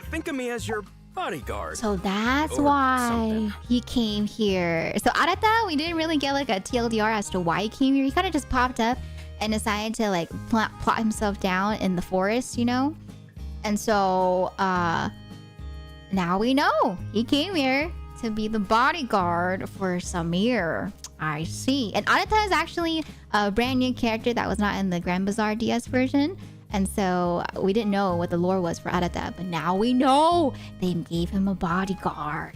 Think of me as your bodyguard. So that's Or why something. he came here. So Arata, we didn't really get like a TLDR as to why he came here. He kind of just popped up and decided to like plot himself down in the forest, And so now we know he came here to be the bodyguard for Samir. I see. And Arata is actually a brand new character that was not in the Grand Bazaar DS version. And so we didn't know what the lore was for Arata, but now we know. They gave him a bodyguard.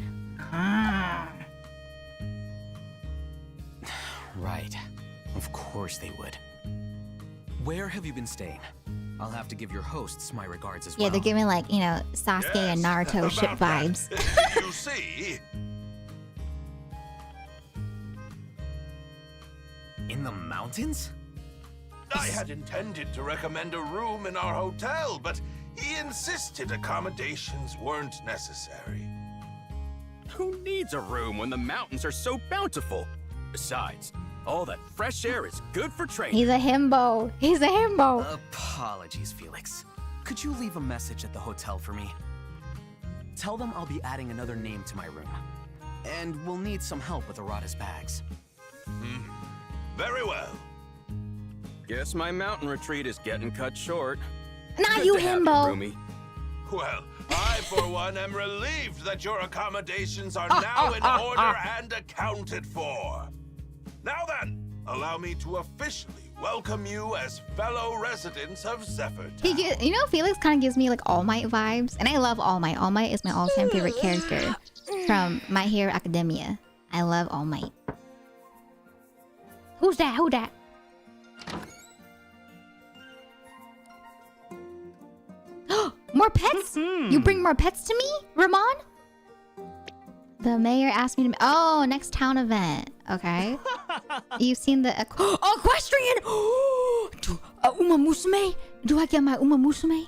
Right. Of course they would. Where have you been staying? I'll have to give your hosts my regards as well. Yeah, they're giving like, Sasuke and Naruto ship vibes. You see, In the mountains? I had intended to recommend a room in our hotel, but he insisted accommodations weren't necessary. Who needs a room when the mountains are so bountiful? Besides, all that fresh air is good for training. He's a himbo. Apologies, Felix. Could you leave a message at the hotel for me? Tell them I'll be adding another name to my room. And we'll need some help with Arata's bags. Very well. Guess my mountain retreat is getting cut short. Not Good you, to have himbo. roomie. Well, I, for one, am relieved that your accommodations are now in order and accounted for. Now then, allow me to officially welcome you as fellow residents of Zephyr. Felix kind of gives me like All Might vibes. And I love All Might. All Might is my all-time favorite character from My Hero Academia. I love All Might. Who's that? More pets? You bring more pets to me, Ramon? The mayor asked me to... Oh, next town event. Okay. You've seen the... equestrian! Uma Musume? Do I get my Uma Musume?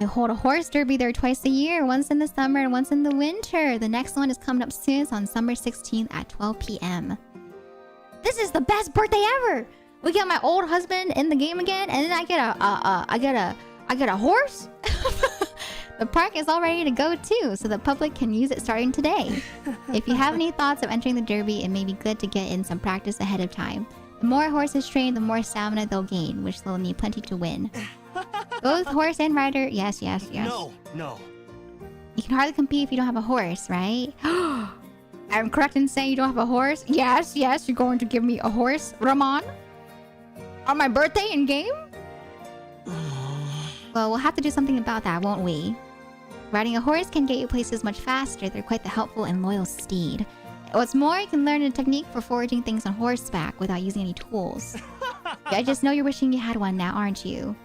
They hold a horse derby there twice a year. Once in the summer and once in the winter. The next one is coming up soon. It's on summer 16th at 12 p.m. This is the best birthday ever! We get my old husband in the game again, and then I get a horse. The park is all ready to go too, so the public can use it starting today. If you have any thoughts of entering the derby, it may be good to get in some practice ahead of time. The more horses train, the more stamina they'll gain, which they'll need plenty to win. Both horse and rider, yes. No. You can hardly compete if you don't have a horse, right? I'm correct in saying you don't have a horse? Yes, you're going to give me a horse, Ramon? On my birthday in game? Well, we'll have to do something about that, won't we? Riding a horse can get you places much faster. They're quite the helpful and loyal steed. What's more, you can learn a technique for foraging things on horseback without using any tools. I just know you're wishing you had one now, aren't you?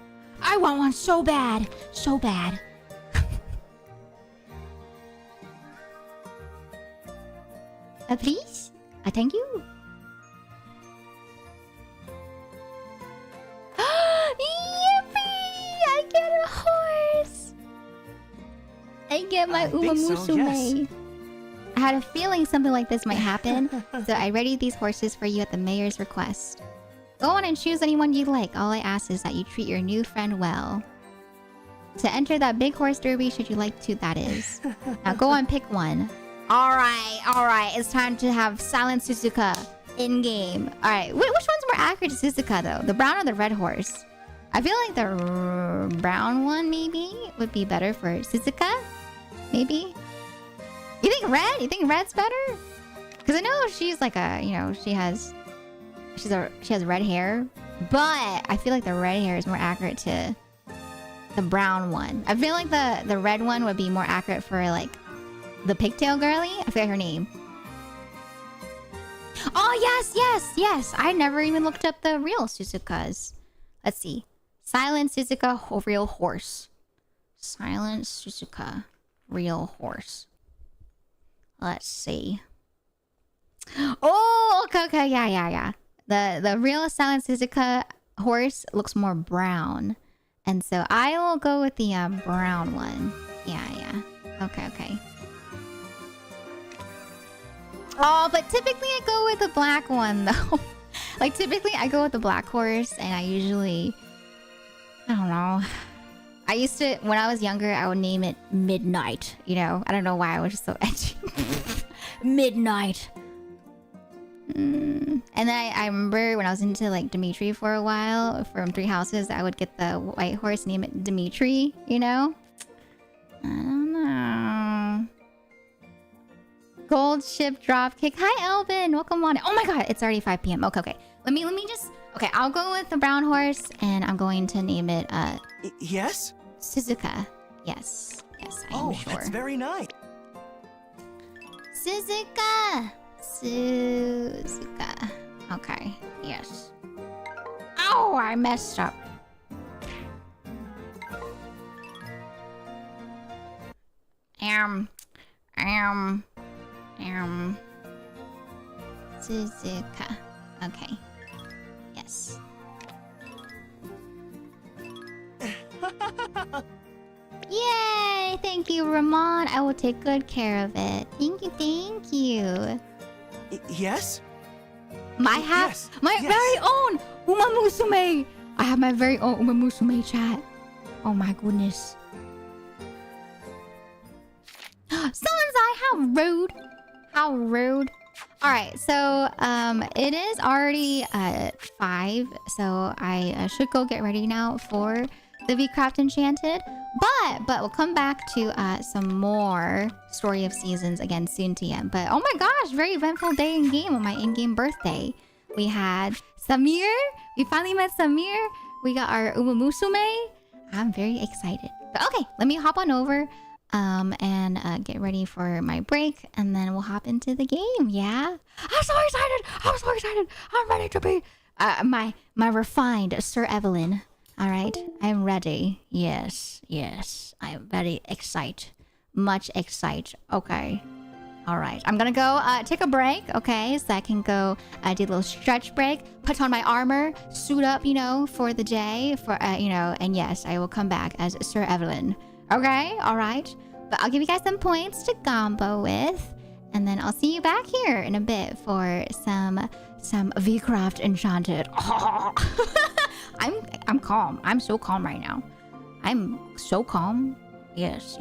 I want one so bad. So bad. Please? Thank you. Yippee! I get a horse! I get my Uma Musume. I had a feeling something like this might happen, so I readied these horses for you at the mayor's request. Go on and choose anyone you like. All I ask is that you treat your new friend well. To enter that big horse derby, should you like to, that is. Now go on, pick one. Alright. It's time to have Silent Suzuka in-game. Alright, which one's more accurate to Suzuka, though? The brown or the red horse? I feel like the brown one, maybe, would be better for Suzuka? Maybe? You think red? You think red's better? Because I know she's like a, you know, she has red hair. But I feel like the red hair is more accurate to the brown one. I feel like the red one would be more accurate for, like, the pigtail girly? I forget her name. Oh, yes. I never even looked up the real Suzukas. Let's see. Silent Suzuka real horse. Silent Suzuka real horse. Let's see. Oh, okay. Yeah. The real Silent Suzuka horse looks more brown. And so I will go with the brown one. Yeah. Okay. Oh, but typically I go with the black one, though. Like, typically I go with the black horse, and I usually... I don't know. I used to... When I was younger, I would name it Midnight. You know? I don't know why I was just so edgy. Midnight. And then I remember when I was into, like, Dimitri for a while, from Three Houses, I would get the white horse, name it Dimitri, you know? I don't know. Gold ship drop kick. Hi, Elvin. Welcome on. Oh my god, it's already 5 p.m. Okay. Let me just... Okay, I'll go with the brown horse, and I'm going to name it, Yes? Suzuka. Yes, I'm sure. That's very nice. Suzuka. Okay, yes. Oh, I messed up. Suzuka. Okay. Yes. Yay! Thank you, Ramon. I will take good care of it. Thank you. Yes? My very own Uma Musume. I have my very own Uma Musume chat. Oh my goodness. Sanzai, how rude. Alright, so it is already 5, so I should go get ready now for the V-Craft Enchanted. But we'll come back to some more Story of Seasons again soon, TM. But oh my gosh, very eventful day in game on my in-game birthday. We had Samir. We finally met Samir. We got our Uma Musume. I'm very excited. But okay, let me hop on over and get ready for my break, and then we'll hop into the game. Yeah, I'm so excited. I'm ready to be my refined Sir Evelyn. All right, I'm ready. Yes, I'm very excited. Much excited. Okay. All right, I'm gonna go take a break, okay? So I can go do a little stretch break, put on my armor, suit up, you know, for the day, for, you know, and yes, I will come back as Sir Evelyn. Okay, all right. But I'll give you guys some points to combo with, and then I'll see you back here in a bit for some V-Craft Enchanted. Oh. I'm calm. I'm so calm right now. I'm so calm. Yes.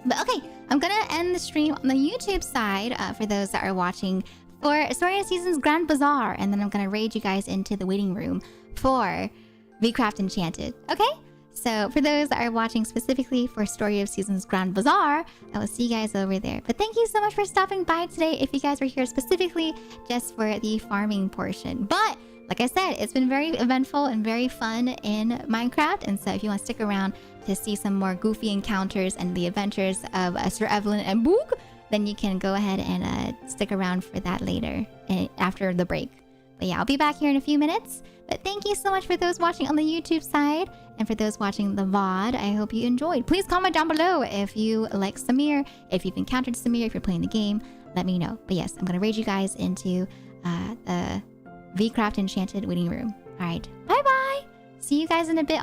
But okay, I'm gonna end the stream on the YouTube side for those that are watching for Story of Seasons Grand Bazaar, and then I'm gonna raid you guys into the waiting room for V-Craft Enchanted. Okay? So for those that are watching specifically for Story of Seasons Grand Bazaar, I will see you guys over there. But thank you so much for stopping by today if you guys were here specifically just for the farming portion. But like I said, it's been very eventful and very fun in Minecraft. And so if you want to stick around to see some more goofy encounters and the adventures of Sir Evelyn and Boog, then you can go ahead and stick around for that later after the break. But yeah, I'll be back here in a few minutes. But thank you so much for those watching on the YouTube side. And for those watching the VOD, I hope you enjoyed. Please comment down below if you like Samir, if you've encountered Samir, if you're playing the game. Let me know. But yes, I'm going to raid you guys into the VCraft Enchanted Waiting Room. All right. Bye-bye. See you guys in a bit.